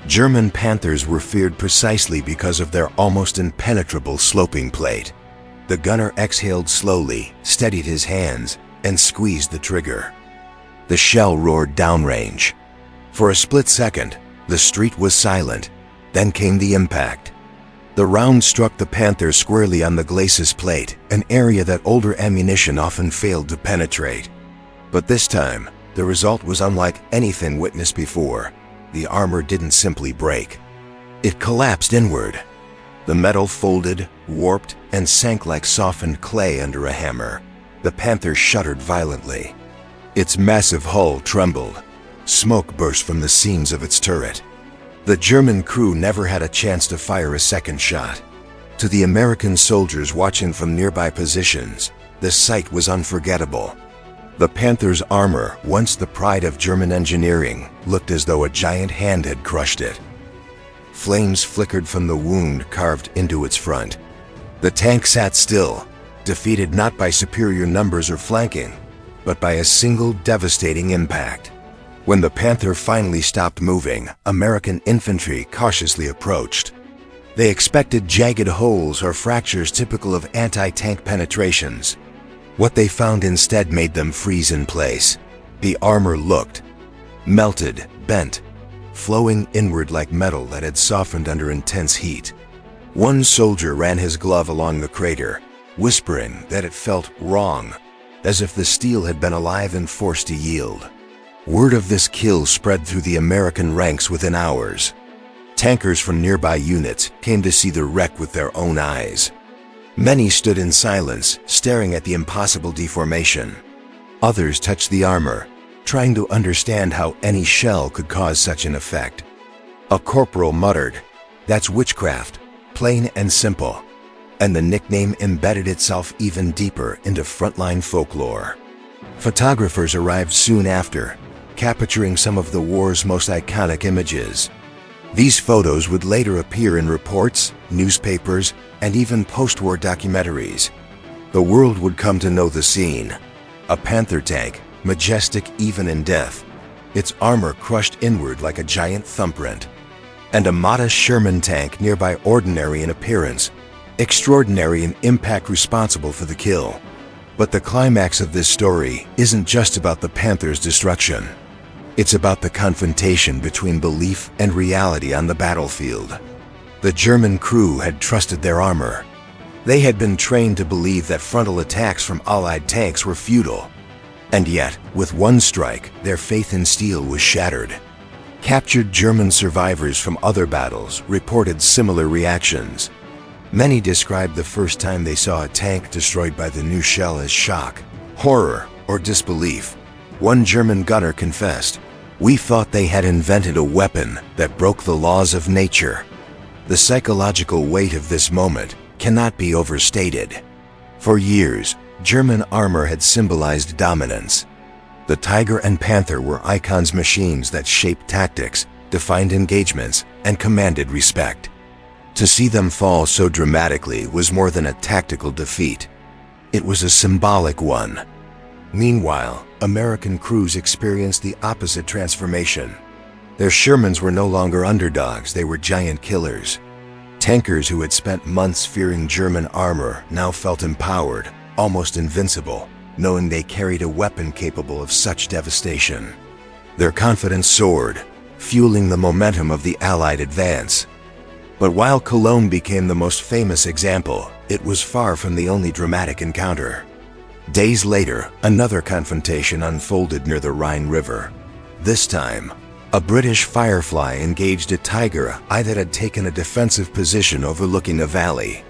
German Panthers were feared precisely because of their almost impenetrable sloping plate. The gunner exhaled slowly, steadied his hands, and squeezed the trigger. The shell roared downrange. For a split second, the street was silent. Then came the impact. The round struck the Panther squarely on the glacis plate, an area that older ammunition often failed to penetrate. But this time, the result was unlike anything witnessed before. The armor didn't simply break. It collapsed inward. The metal folded, warped, and sank like softened clay under a hammer. The Panther shuddered violently. Its massive hull trembled. Smoke burst from the seams of its turret. The German crew never had a chance to fire a second shot. To the American soldiers watching from nearby positions, the sight was unforgettable. The Panther's armor, once the pride of German engineering, looked as though a giant hand had crushed it. Flames flickered from the wound carved into its front. The tank sat still, defeated not by superior numbers or flanking, but by a single devastating impact. When the Panther finally stopped moving, American infantry cautiously approached. They expected jagged holes or fractures typical of anti-tank penetrations. What they found instead made them freeze in place. The armor looked melted, bent, flowing inward like metal that had softened under intense heat. One soldier ran his glove along the crater, whispering that it felt wrong, as if the steel had been alive and forced to yield. Word of this kill spread through the American ranks within hours. Tankers from nearby units came to see the wreck with their own eyes. Many stood in silence, staring at the impossible deformation. Others touched the armor, trying to understand how any shell could cause such an effect. A corporal muttered, "That's witchcraft, plain and simple," and the nickname embedded itself even deeper into frontline folklore. Photographers arrived soon after, capturing some of the war's most iconic images. These photos would later appear in reports, newspapers, and even post-war documentaries. The world would come to know the scene. A Panther tank, majestic even in death, its armor crushed inward like a giant thumbprint. And a modest Sherman tank nearby, ordinary in appearance, extraordinary in impact, responsible for the kill. But the climax of this story isn't just about the Panther's destruction. It's about the confrontation between belief and reality on the battlefield. The German crew had trusted their armor. They had been trained to believe that frontal attacks from Allied tanks were futile. And yet, with one strike, their faith in steel was shattered. Captured German survivors from other battles reported similar reactions. Many described the first time they saw a tank destroyed by the new shell as shock, horror, or disbelief. One German gunner confessed, "We thought they had invented a weapon that broke the laws of nature." The psychological weight of this moment cannot be overstated. For years, German armor had symbolized dominance. The Tiger and Panther were icons, machines that shaped tactics, defined engagements, and commanded respect. To see them fall so dramatically was more than a tactical defeat. It was a symbolic one. Meanwhile, American crews experienced the opposite transformation. Their Shermans were no longer underdogs, they were giant killers. Tankers who had spent months fearing German armor now felt empowered, almost invincible, knowing they carried a weapon capable of such devastation. Their confidence soared, fueling the momentum of the Allied advance. But while Cologne became the most famous example, it was far from the only dramatic encounter. Days later, another confrontation unfolded near the Rhine River. This time, a British Firefly engaged a Tiger I that had taken a defensive position overlooking a valley.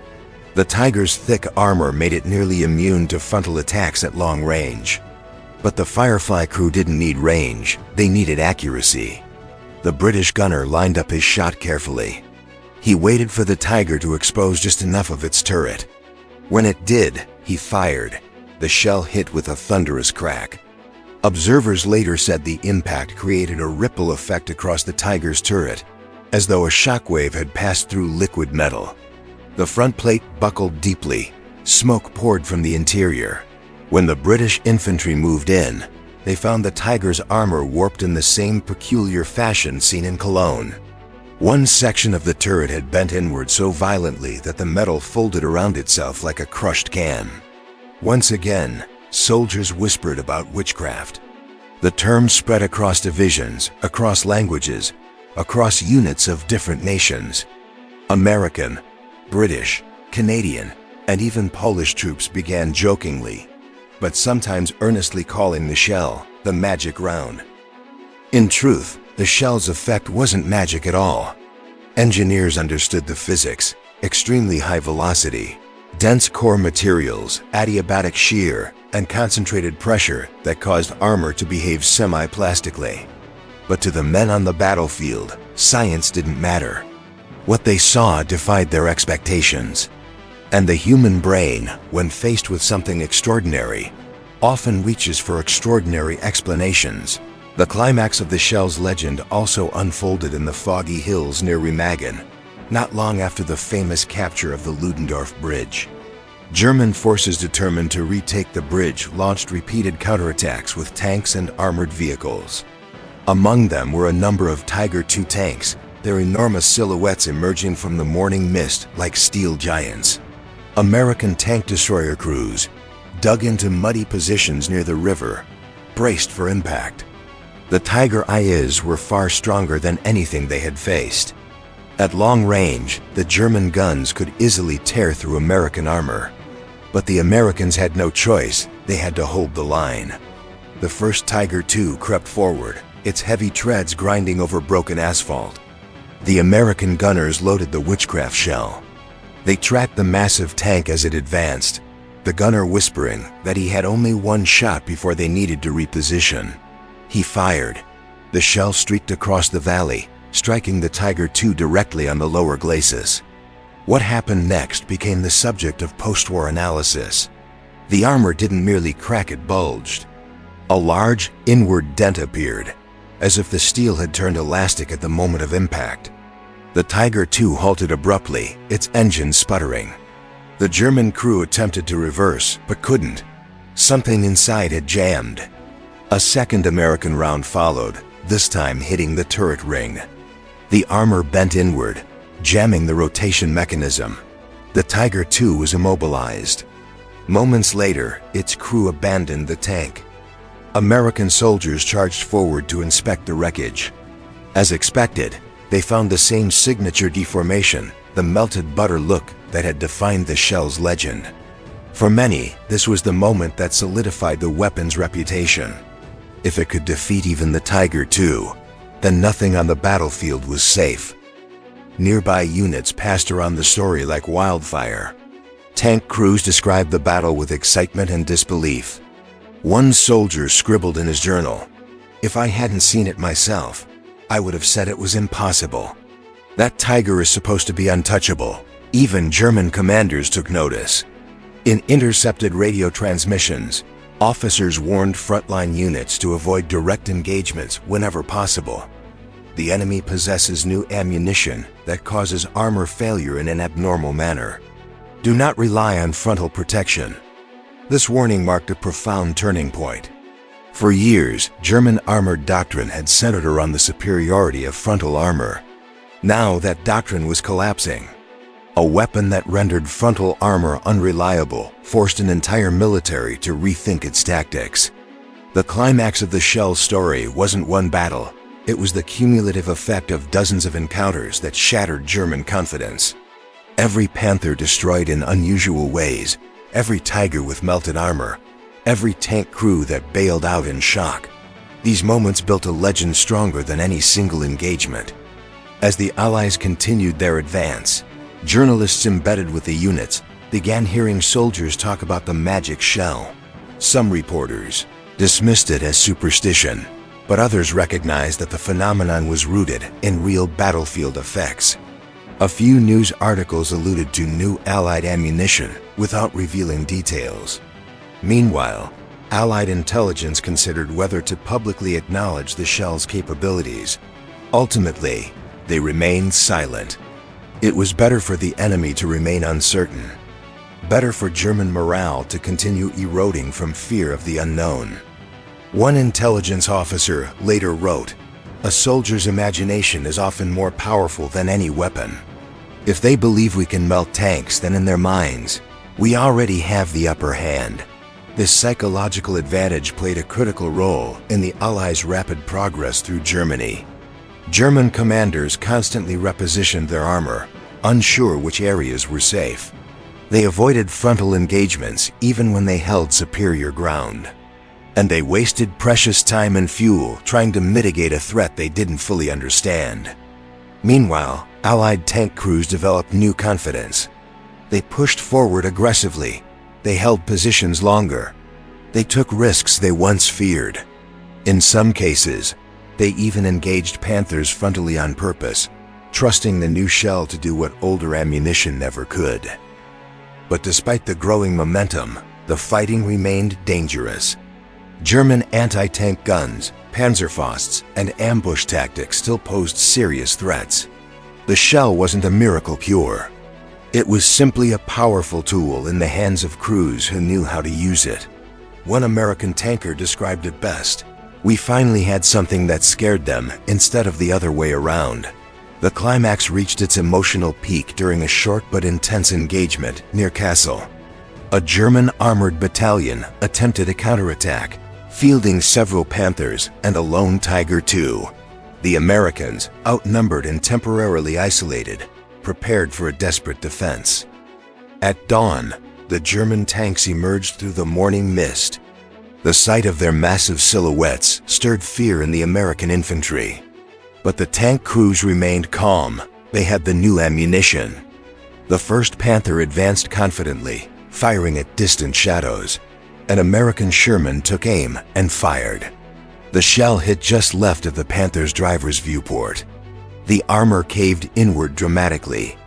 The Tiger's thick armor made it nearly immune to frontal attacks at long range. But the Firefly crew didn't need range, they needed accuracy. The British gunner lined up his shot carefully. He waited for the Tiger to expose just enough of its turret. When it did, he fired. The shell hit with a thunderous crack. Observers later said the impact created a ripple effect across the Tiger's turret, as though a shockwave had passed through liquid metal. The front plate buckled deeply. Smoke poured from the interior. When the British infantry moved in, they found the Tiger's armor warped in the same peculiar fashion seen in Cologne. One section of the turret had bent inward so violently that the metal folded around itself like a crushed can. Once again, soldiers whispered about witchcraft. The term spread across divisions, across languages, across units of different nations. American, British, Canadian, and even Polish troops began jokingly, but sometimes earnestly calling the shell the magic round. In truth, the shell's effect wasn't magic at all. Engineers understood the physics: extremely high velocity, dense core materials, adiabatic shear, and concentrated pressure that caused armor to behave semi-plastically. But to the men on the battlefield, science didn't matter. What they saw defied their expectations. And the human brain, when faced with something extraordinary, often reaches for extraordinary explanations. The climax of the shell's legend also unfolded in the foggy hills near Remagen, not long after the famous capture of the Ludendorff Bridge. German forces determined to retake the bridge launched repeated counterattacks with tanks and armored vehicles. Among them were a number of Tiger II tanks, their enormous silhouettes emerging from the morning mist like steel giants. American tank destroyer crews, dug into muddy positions near the river, braced for impact. The Tiger IIs were far stronger than anything they had faced. At long range, the German guns could easily tear through American armor. But the Americans had no choice; they had to hold the line. The first Tiger II crept forward, its heavy treads grinding over broken asphalt. The American gunners loaded the Witchcraft shell. They tracked the massive tank as it advanced, the gunner whispering that he had only one shot before they needed to reposition. He fired. The shell streaked across the valley, striking the Tiger II directly on the lower glacis. What happened next became the subject of postwar analysis. The armor didn't merely crack, it bulged. A large, inward dent appeared, as if the steel had turned elastic at the moment of impact. The Tiger II halted abruptly, its engine sputtering. The German crew attempted to reverse, but couldn't. Something inside had jammed. A second American round followed, this time hitting the turret ring. The armor bent inward, jamming the rotation mechanism. The Tiger II was immobilized. Moments later, its crew abandoned the tank. American soldiers charged forward to inspect the wreckage. As expected, they found the same signature deformation, the melted butter look that had defined the shell's legend. For many, this was the moment that solidified the weapon's reputation. If it could defeat even the Tiger II, then nothing on the battlefield was safe. Nearby units passed around the story like wildfire. Tank crews described the battle with excitement and disbelief. One soldier scribbled in his journal, "If I hadn't seen it myself, I would have said it was impossible. That Tiger is supposed to be untouchable." Even German commanders took notice. In intercepted radio transmissions, officers warned frontline units to avoid direct engagements whenever possible. The enemy possesses new ammunition that causes armor failure in an abnormal manner. Do not rely on frontal protection. This warning marked a profound turning point. For years, German armored doctrine had centered around the superiority of frontal armor. Now that doctrine was collapsing. A weapon that rendered frontal armor unreliable forced an entire military to rethink its tactics. The climax of the shell story wasn't one battle. It was the cumulative effect of dozens of encounters that shattered German confidence. Every Panther destroyed in unusual ways, every Tiger with melted armor, every tank crew that bailed out in shock. These moments built a legend stronger than any single engagement. As the Allies continued their advance, journalists embedded with the units began hearing soldiers talk about the magic shell. Some reporters dismissed it as superstition, but others recognized that the phenomenon was rooted in real battlefield effects. A few news articles alluded to new Allied ammunition without revealing details. Meanwhile, Allied intelligence considered whether to publicly acknowledge the shell's capabilities. Ultimately, they remained silent. It was better for the enemy to remain uncertain. Better for German morale to continue eroding from fear of the unknown. One intelligence officer later wrote, "A soldier's imagination is often more powerful than any weapon. If they believe we can melt tanks, then in their minds, we already have the upper hand." This psychological advantage played a critical role in the Allies' rapid progress through Germany. German commanders constantly repositioned their armor, unsure which areas were safe. They avoided frontal engagements even when they held superior ground. And they wasted precious time and fuel trying to mitigate a threat they didn't fully understand. Meanwhile, Allied tank crews developed new confidence. They pushed forward aggressively. They held positions longer. They took risks they once feared. In some cases, they even engaged Panthers frontally on purpose, trusting the new shell to do what older ammunition never could. But despite the growing momentum, the fighting remained dangerous. German anti-tank guns, Panzerfausts, and ambush tactics still posed serious threats. The shell wasn't a miracle cure. It was simply a powerful tool in the hands of crews who knew how to use it. One American tanker described it best: "We finally had something that scared them instead of the other way around." The climax reached its emotional peak during a short but intense engagement near Kassel. A German armored battalion attempted a counterattack, fielding several Panthers and a lone Tiger II. The Americans, outnumbered and temporarily isolated, prepared for a desperate defense. At dawn, the German tanks emerged through the morning mist. The sight of their massive silhouettes stirred fear in the American infantry. But the tank crews remained calm. They had the new ammunition. The first Panther advanced confidently, firing at distant shadows. An American Sherman took aim and fired. The shell hit just left of the Panther's driver's viewport. The armor caved inward dramatically.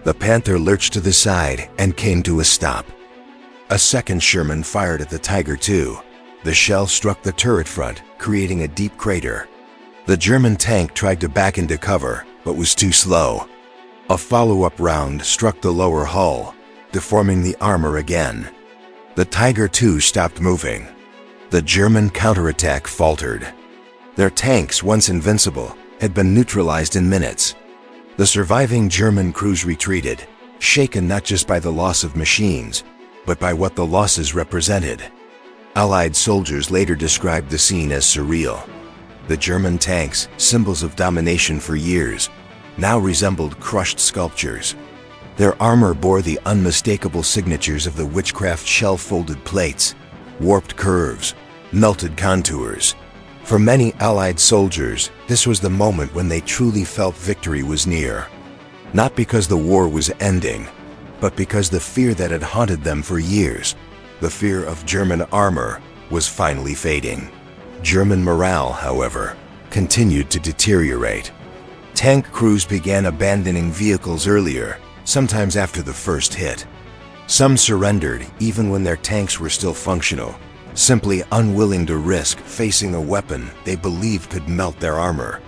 The Panther lurched to the side and came to a stop. A second Sherman fired at the Tiger II. The shell struck the turret front, creating a deep crater. The German tank tried to back into cover, but was too slow. A follow-up round struck the lower hull, deforming the armor again. The Tiger II stopped moving. The German counterattack faltered. Their tanks, once invincible, had been neutralized in minutes. The surviving German crews retreated, shaken not just by the loss of machines, but by what the losses represented. Allied soldiers later described the scene as surreal. The German tanks, symbols of domination for years, now resembled crushed sculptures. Their armor bore the unmistakable signatures of the Witchcraft shell-folded plates, warped curves, melted contours. For many Allied soldiers, this was the moment when they truly felt victory was near. Not because the war was ending, but because the fear that had haunted them for years, the fear of German armor, was finally fading. German morale, however, continued to deteriorate. Tank crews began abandoning vehicles earlier, sometimes after the first hit. Some surrendered even when their tanks were still functional, simply unwilling to risk facing a weapon they believed could melt their armor.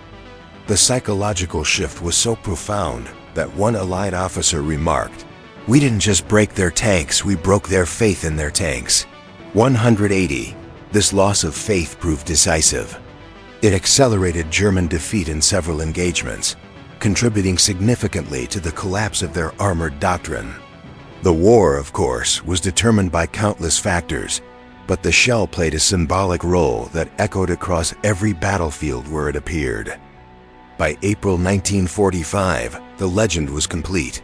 The psychological shift was so profound that one Allied officer remarked, "We didn't just break their tanks, we broke their faith in their tanks." 180. This loss of faith proved decisive. It accelerated German defeat in several engagements, contributing significantly to the collapse of their armored doctrine. The war, of course, was determined by countless factors, but the shell played a symbolic role that echoed across every battlefield where it appeared. By April 1945, the legend was complete.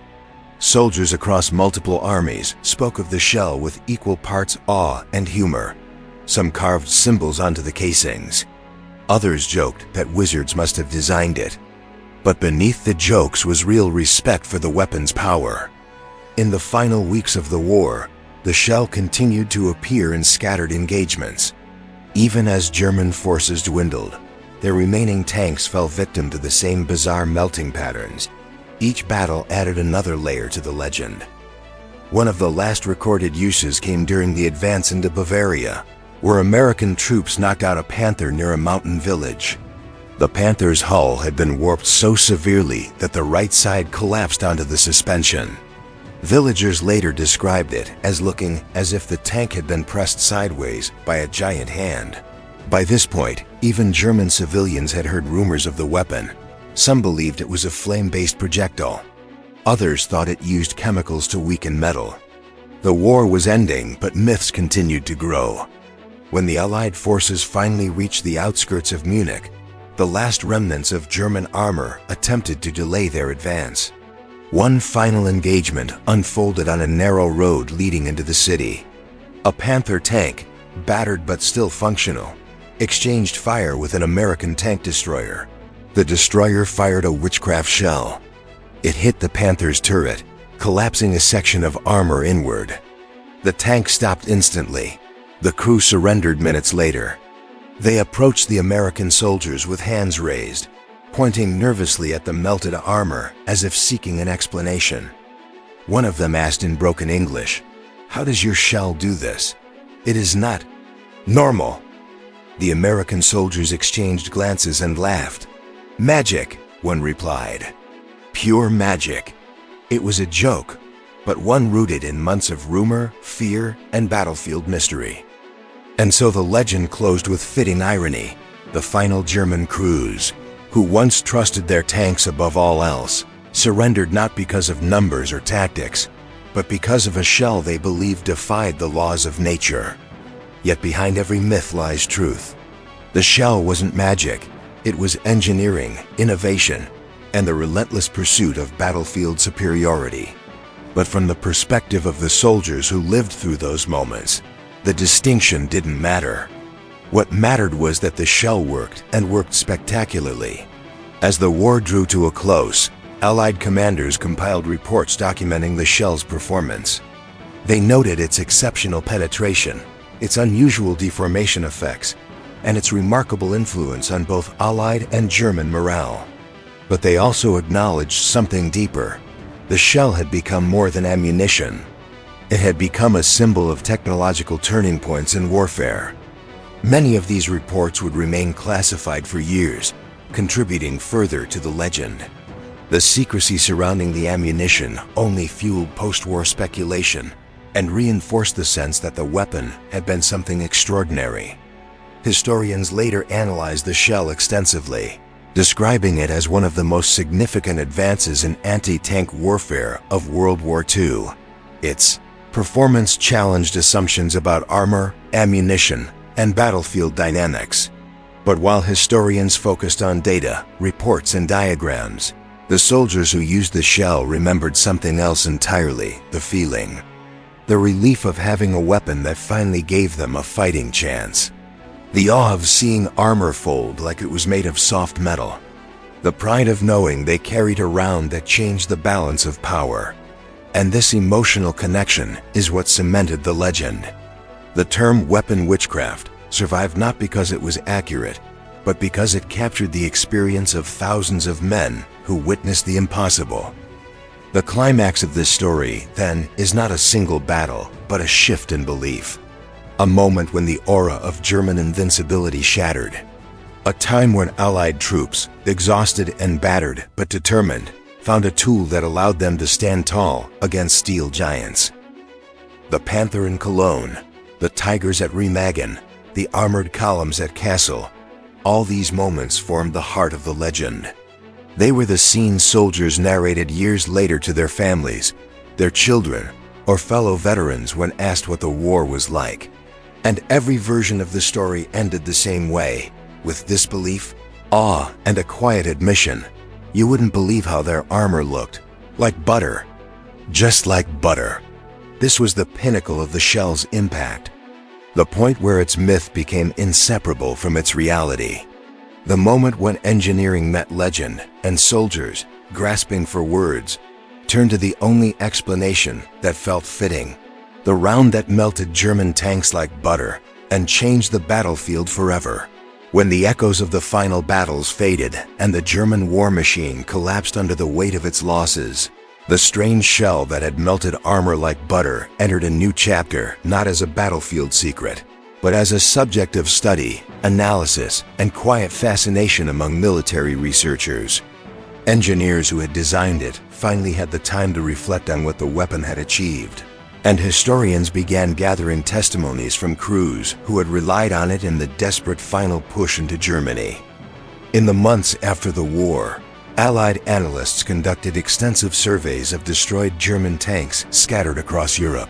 Soldiers across multiple armies spoke of the shell with equal parts awe and humor. Some carved symbols onto the casings. Others joked that wizards must have designed it. But beneath the jokes was real respect for the weapon's power. In the final weeks of the war, the shell continued to appear in scattered engagements. Even as German forces dwindled, their remaining tanks fell victim to the same bizarre melting patterns. Each battle added another layer to the legend. One of the last recorded uses came during the advance into Bavaria, where American troops knocked out a Panther near a mountain village. The Panther's hull had been warped so severely that the right side collapsed onto the suspension. Villagers later described it as looking as if the tank had been pressed sideways by a giant hand. By this point, even German civilians had heard rumors of the weapon. Some believed it was a flame-based projectile. Others thought it used chemicals to weaken metal. The war was ending, but myths continued to grow. When the Allied forces finally reached the outskirts of Munich, the last remnants of German armor attempted to delay their advance. One final engagement unfolded on a narrow road leading into the city. A Panther tank, battered but still functional, exchanged fire with an American tank destroyer. The destroyer fired a Witchcraft shell. It hit the Panther's turret, collapsing a section of armor inward. The tank stopped instantly. The crew surrendered minutes later. They approached the American soldiers with hands raised, pointing nervously at the melted armor as if seeking an explanation. One of them asked in broken English, "How does your shell do this? It is not normal." The American soldiers exchanged glances and laughed. "Magic," one replied. "Pure magic." It was a joke, but one rooted in months of rumor, fear, and battlefield mystery. And so the legend closed with fitting irony. The final German crews, who once trusted their tanks above all else, surrendered not because of numbers or tactics, but because of a shell they believed defied the laws of nature. Yet behind every myth lies truth. The shell wasn't magic, it was engineering, innovation, and the relentless pursuit of battlefield superiority. But from the perspective of the soldiers who lived through those moments, the distinction didn't matter. What mattered was that the shell worked, and worked spectacularly. As the war drew to a close, Allied commanders compiled reports documenting the shell's performance. They noted its exceptional penetration, its unusual deformation effects, and its remarkable influence on both Allied and German morale. But they also acknowledged something deeper. The shell had become more than ammunition. It had become a symbol of technological turning points in warfare. Many of these reports would remain classified for years, contributing further to the legend. The secrecy surrounding the ammunition only fueled post-war speculation and reinforced the sense that the weapon had been something extraordinary. Historians later analyzed the shell extensively, describing it as one of the most significant advances in anti-tank warfare of World War II. Its performance challenged assumptions about armor, ammunition, and battlefield dynamics. But while historians focused on data, reports, and diagrams, the soldiers who used the shell remembered something else entirely: the feeling. The relief of having a weapon that finally gave them a fighting chance. The awe of seeing armor fold like it was made of soft metal. The pride of knowing they carried a round that changed the balance of power. And this emotional connection is what cemented the legend. The term weapon witchcraft survived not because it was accurate, but because it captured the experience of thousands of men who witnessed the impossible. The climax of this story, then, is not a single battle, but a shift in belief. A moment when the aura of German invincibility shattered. A time when Allied troops, exhausted and battered but determined, found a tool that allowed them to stand tall against steel giants. The Panther in Cologne, the Tigers at Remagen, the armored columns at Kassel, all these moments formed the heart of the legend. They were the scenes soldiers narrated years later to their families, their children, or fellow veterans when asked what the war was like. And every version of the story ended the same way, with disbelief, awe, and a quiet admission. You wouldn't believe how their armor looked. Like butter. Just like butter. This was the pinnacle of the shell's impact. The point where its myth became inseparable from its reality. The moment when engineering met legend, and soldiers, grasping for words, turned to the only explanation that felt fitting. The round that melted German tanks like butter and changed the battlefield forever. When the echoes of the final battles faded and the German war machine collapsed under the weight of its losses, the strange shell that had melted armor like butter entered a new chapter, not as a battlefield secret, but as a subject of study, analysis, and quiet fascination among military researchers. Engineers who had designed it finally had the time to reflect on what the weapon had achieved. And historians began gathering testimonies from crews who had relied on it in the desperate final push into Germany. In the months after the war, Allied analysts conducted extensive surveys of destroyed German tanks scattered across Europe.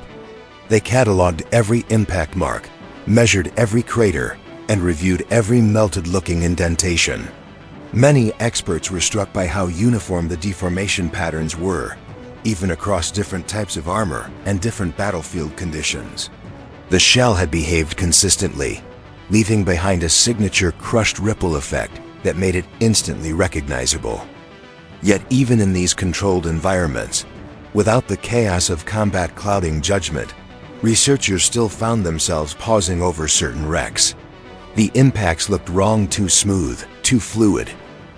They cataloged every impact mark, measured every crater, and reviewed every melted-looking indentation. Many experts were struck by how uniform the deformation patterns were, even across different types of armor and different battlefield conditions. The shell had behaved consistently, leaving behind a signature crushed ripple effect that made it instantly recognizable. Yet even in these controlled environments, without the chaos of combat clouding judgment, researchers still found themselves pausing over certain wrecks. The impacts looked wrong, too smooth, too fluid,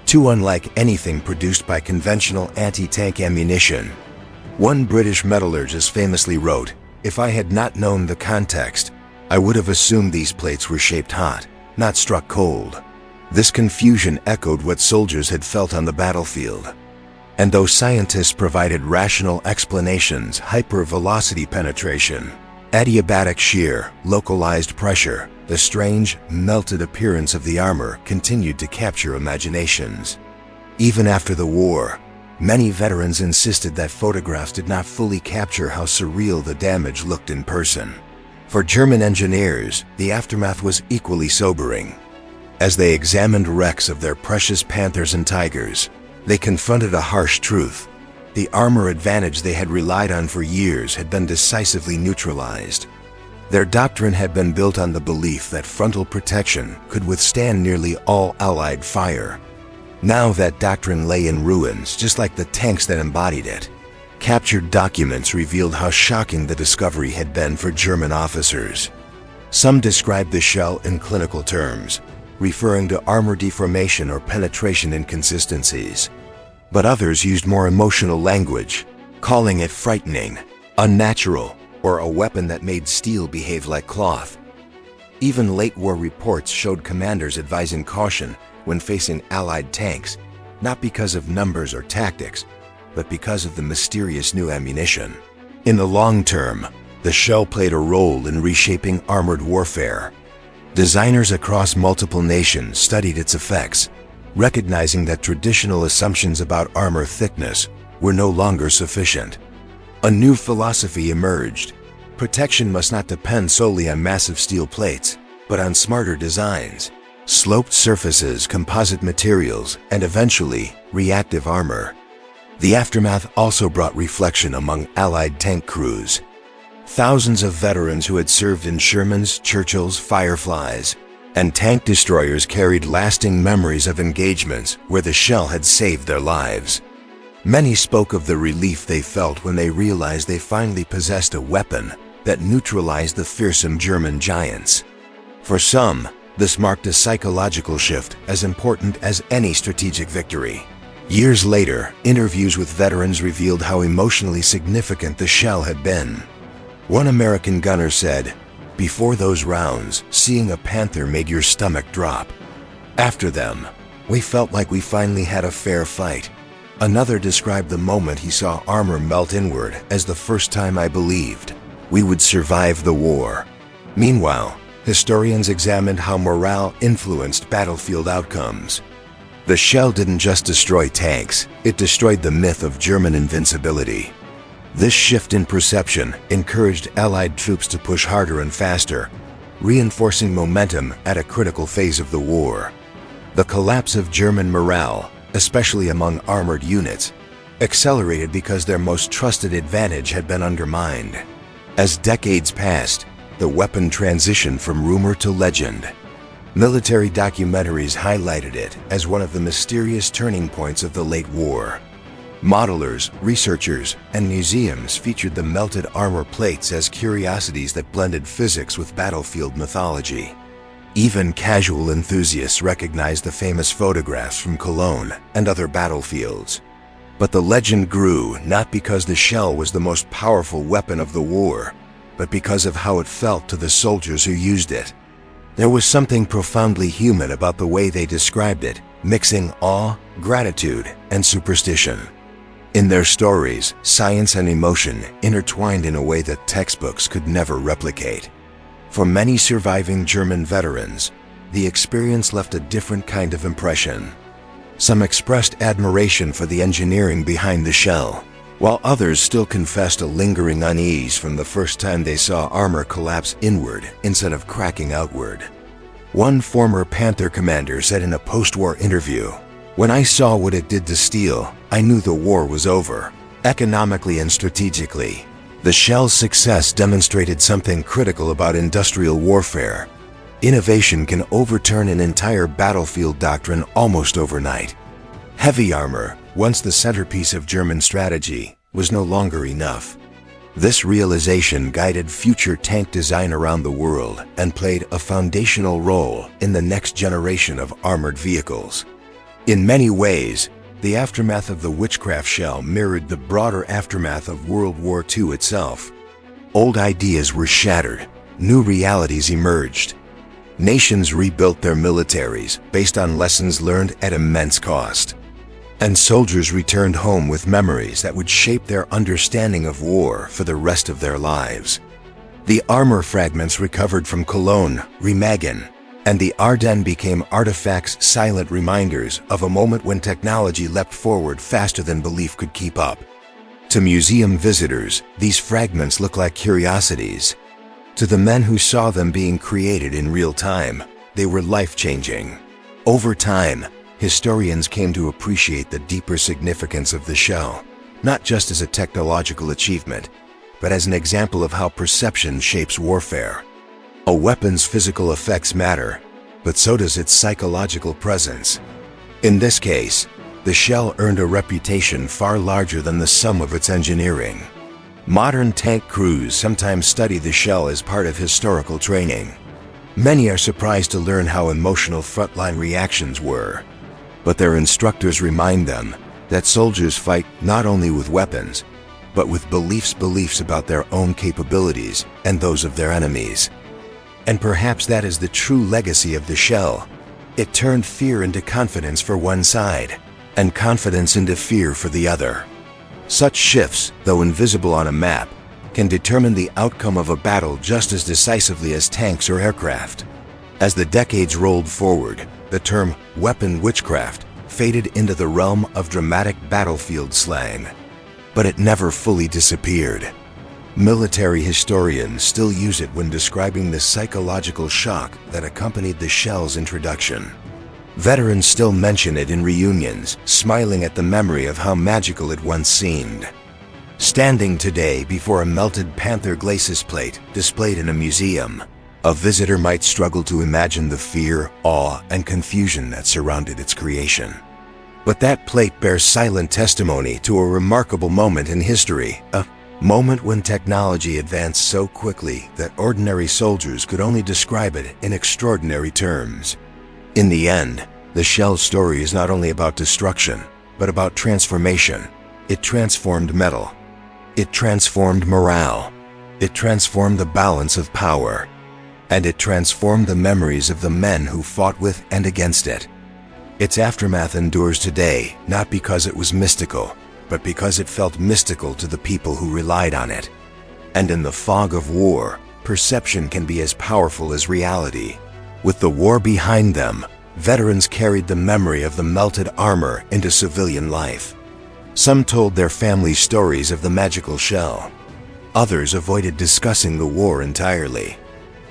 too unlike anything produced by conventional anti-tank ammunition. One British metallurgist famously wrote, "If I had not known the context, I would have assumed these plates were shaped hot, not struck cold." This confusion echoed what soldiers had felt on the battlefield. And though scientists provided rational explanations, hypervelocity penetration, adiabatic shear, localized pressure, the strange, melted appearance of the armor continued to capture imaginations. Even after the war, many veterans insisted that photographs did not fully capture how surreal the damage looked in person. For German engineers, the aftermath was equally sobering. As they examined wrecks of their precious Panthers and Tigers, they confronted a harsh truth. The armor advantage they had relied on for years had been decisively neutralized. Their doctrine had been built on the belief that frontal protection could withstand nearly all Allied fire. Now that doctrine lay in ruins, just like the tanks that embodied it. Captured documents revealed how shocking the discovery had been for German officers. Some described the shell in clinical terms, referring to armor deformation or penetration inconsistencies. But others used more emotional language, calling it frightening, unnatural, or a weapon that made steel behave like cloth. Even late-war reports showed commanders advising caution when facing Allied tanks, not because of numbers or tactics, but because of the mysterious new ammunition. In the long term, the shell played a role in reshaping armored warfare. Designers across multiple nations studied its effects, recognizing that traditional assumptions about armor thickness were no longer sufficient. A new philosophy emerged. Protection must not depend solely on massive steel plates, but on smarter designs, sloped surfaces, composite materials, and eventually, reactive armor. The aftermath also brought reflection among Allied tank crews. Thousands of veterans who had served in Shermans, Churchills, Fireflies, and tank destroyers carried lasting memories of engagements where the shell had saved their lives. Many spoke of the relief they felt when they realized they finally possessed a weapon that neutralized the fearsome German giants. For some, this marked a psychological shift as important as any strategic victory. Years later, interviews with veterans revealed how emotionally significant the shell had been. One American gunner said, "Before those rounds, seeing a Panther made your stomach drop. After them, we felt like we finally had a fair fight." Another described the moment he saw armor melt inward as the first time I believed we would survive the war. Meanwhile, historians examined how morale influenced battlefield outcomes. The shell didn't just destroy tanks, it destroyed the myth of German invincibility. This shift in perception encouraged Allied troops to push harder and faster, reinforcing momentum at a critical phase of the war. The collapse of German morale, especially among armored units, accelerated because their most trusted advantage had been undermined. As decades passed, the weapon transitioned from rumor to legend. Military documentaries highlighted it as one of the mysterious turning points of the late war. Modelers, researchers, and museums featured the melted armor plates as curiosities that blended physics with battlefield mythology. Even casual enthusiasts recognized the famous photographs from Cologne and other battlefields. But the legend grew not because the shell was the most powerful weapon of the war, but because of how it felt to the soldiers who used it. There was something profoundly human about the way they described it, mixing awe, gratitude, and superstition. In their stories, science and emotion intertwined in a way that textbooks could never replicate. For many surviving German veterans, the experience left a different kind of impression. Some expressed admiration for the engineering behind the shell, while others still confessed a lingering unease from the first time they saw armor collapse inward instead of cracking outward. One former Panther commander said in a post-war interview, "When I saw what it did to steel, I knew the war was over. Economically and strategically, the shell's success demonstrated something critical about industrial warfare. Innovation can overturn an entire battlefield doctrine almost overnight. Heavy armor, once the centerpiece of German strategy, was no longer enough. This realization guided future tank design around the world and played a foundational role in the next generation of armored vehicles. In many ways, the aftermath of the Witchcraft shell mirrored the broader aftermath of World War II itself. Old ideas were shattered, new realities emerged. Nations rebuilt their militaries based on lessons learned at immense cost. And soldiers returned home with memories that would shape their understanding of war for the rest of their lives. The armor fragments recovered from Cologne, Remagen, and the Ardennes became artifacts, silent reminders of a moment when technology leapt forward faster than belief could keep up. To museum visitors, these fragments look like curiosities. To the men who saw them being created in real time, they were life-changing. Over time, historians came to appreciate the deeper significance of the shell, not just as a technological achievement, but as an example of how perception shapes warfare. A weapon's physical effects matter, but so does its psychological presence. In this case, the shell earned a reputation far larger than the sum of its engineering. Modern tank crews sometimes study the shell as part of historical training. Many are surprised to learn how emotional frontline reactions were. But their instructors remind them that soldiers fight not only with weapons, but with beliefs about their own capabilities and those of their enemies. And perhaps that is the true legacy of the shell. It turned fear into confidence for one side, and confidence into fear for the other. Such shifts, though invisible on a map, can determine the outcome of a battle just as decisively as tanks or aircraft. As the decades rolled forward, the term weapon witchcraft faded into the realm of dramatic battlefield slang. But it never fully disappeared. Military historians still use it when describing the psychological shock that accompanied the shell's introduction. Veterans still mention it in reunions, smiling at the memory of how magical it once seemed. Standing today before a melted Panther glacis plate displayed in a museum, a visitor might struggle to imagine the fear, awe, and confusion that surrounded its creation. But that plate bears silent testimony to a remarkable moment in history, a moment when technology advanced so quickly that ordinary soldiers could only describe it in extraordinary terms. In the end, the shell's story is not only about destruction, but about transformation. It transformed metal. It transformed morale. It transformed the balance of power. And it transformed the memories of the men who fought with and against it. Its aftermath endures today, not because it was mystical, but because it felt mystical to the people who relied on it. And in the fog of war, perception can be as powerful as reality. With the war behind them, veterans carried the memory of the melted armor into civilian life. Some told their family stories of the magical shell. Others avoided discussing the war entirely.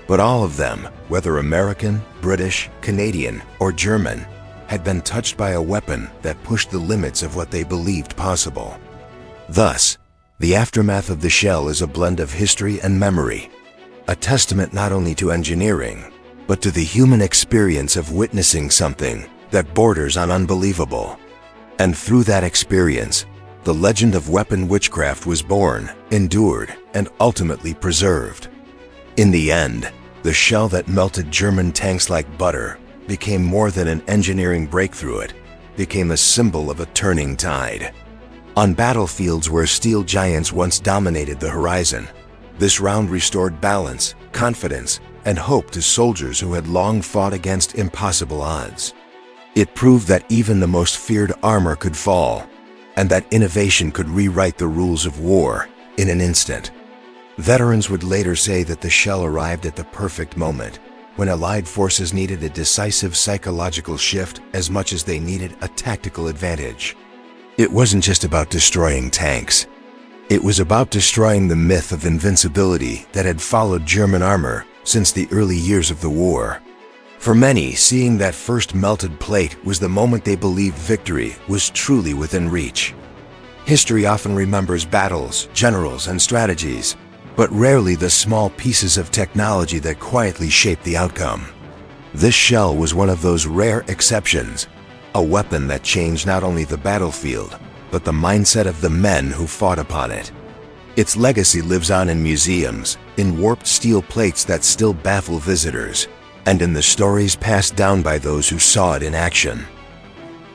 But all of them, whether American, British, Canadian, or German, had been touched by a weapon that pushed the limits of what they believed possible. Thus, the aftermath of the shell is a blend of history and memory, a testament not only to engineering, but to the human experience of witnessing something that borders on unbelievable. And through that experience, the legend of weapon witchcraft was born, endured, and ultimately preserved. In the end, the shell that melted German tanks like butter became more than an engineering breakthrough. It became a symbol of a turning tide. On battlefields where steel giants once dominated the horizon, this round restored balance, confidence, and hope to soldiers who had long fought against impossible odds. It proved that even the most feared armor could fall, and that innovation could rewrite the rules of war in an instant. Veterans would later say that the shell arrived at the perfect moment, when Allied forces needed a decisive psychological shift as much as they needed a tactical advantage. It wasn't just about destroying tanks. It was about destroying the myth of invincibility that had followed German armor since the early years of the war. For many, seeing that first melted plate was the moment they believed victory was truly within reach. History often remembers battles, generals, and strategies, but rarely the small pieces of technology that quietly shaped the outcome. This shell was one of those rare exceptions, a weapon that changed not only the battlefield, but the mindset of the men who fought upon it. Its legacy lives on in museums, in warped steel plates that still baffle visitors, and in the stories passed down by those who saw it in action.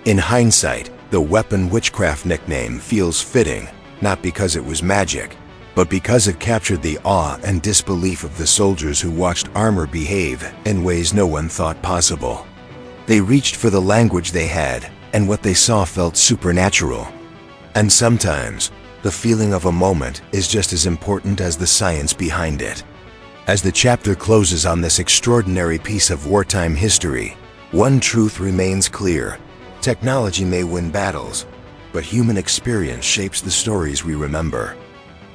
In hindsight, the weapon Witchcraft nickname feels fitting, not because it was magic, but because it captured the awe and disbelief of the soldiers who watched armor behave in ways no one thought possible. They reached for the language they had, and what they saw felt supernatural. And sometimes, the feeling of a moment is just as important as the science behind it. As the chapter closes on this extraordinary piece of wartime history, one truth remains clear. Technology may win battles, but human experience shapes the stories we remember.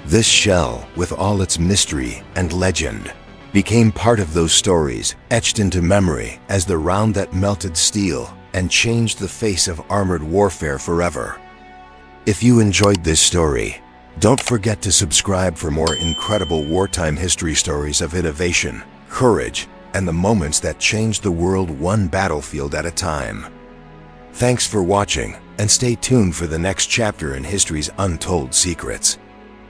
This shell, with all its mystery and legend, became part of those stories, etched into memory as the round that melted steel and changed the face of armored warfare forever. If you enjoyed this story, don't forget to subscribe for more incredible wartime history stories of innovation, courage, and the moments that changed the world one battlefield at a time. Thanks for watching, and stay tuned for the next chapter in history's untold secrets.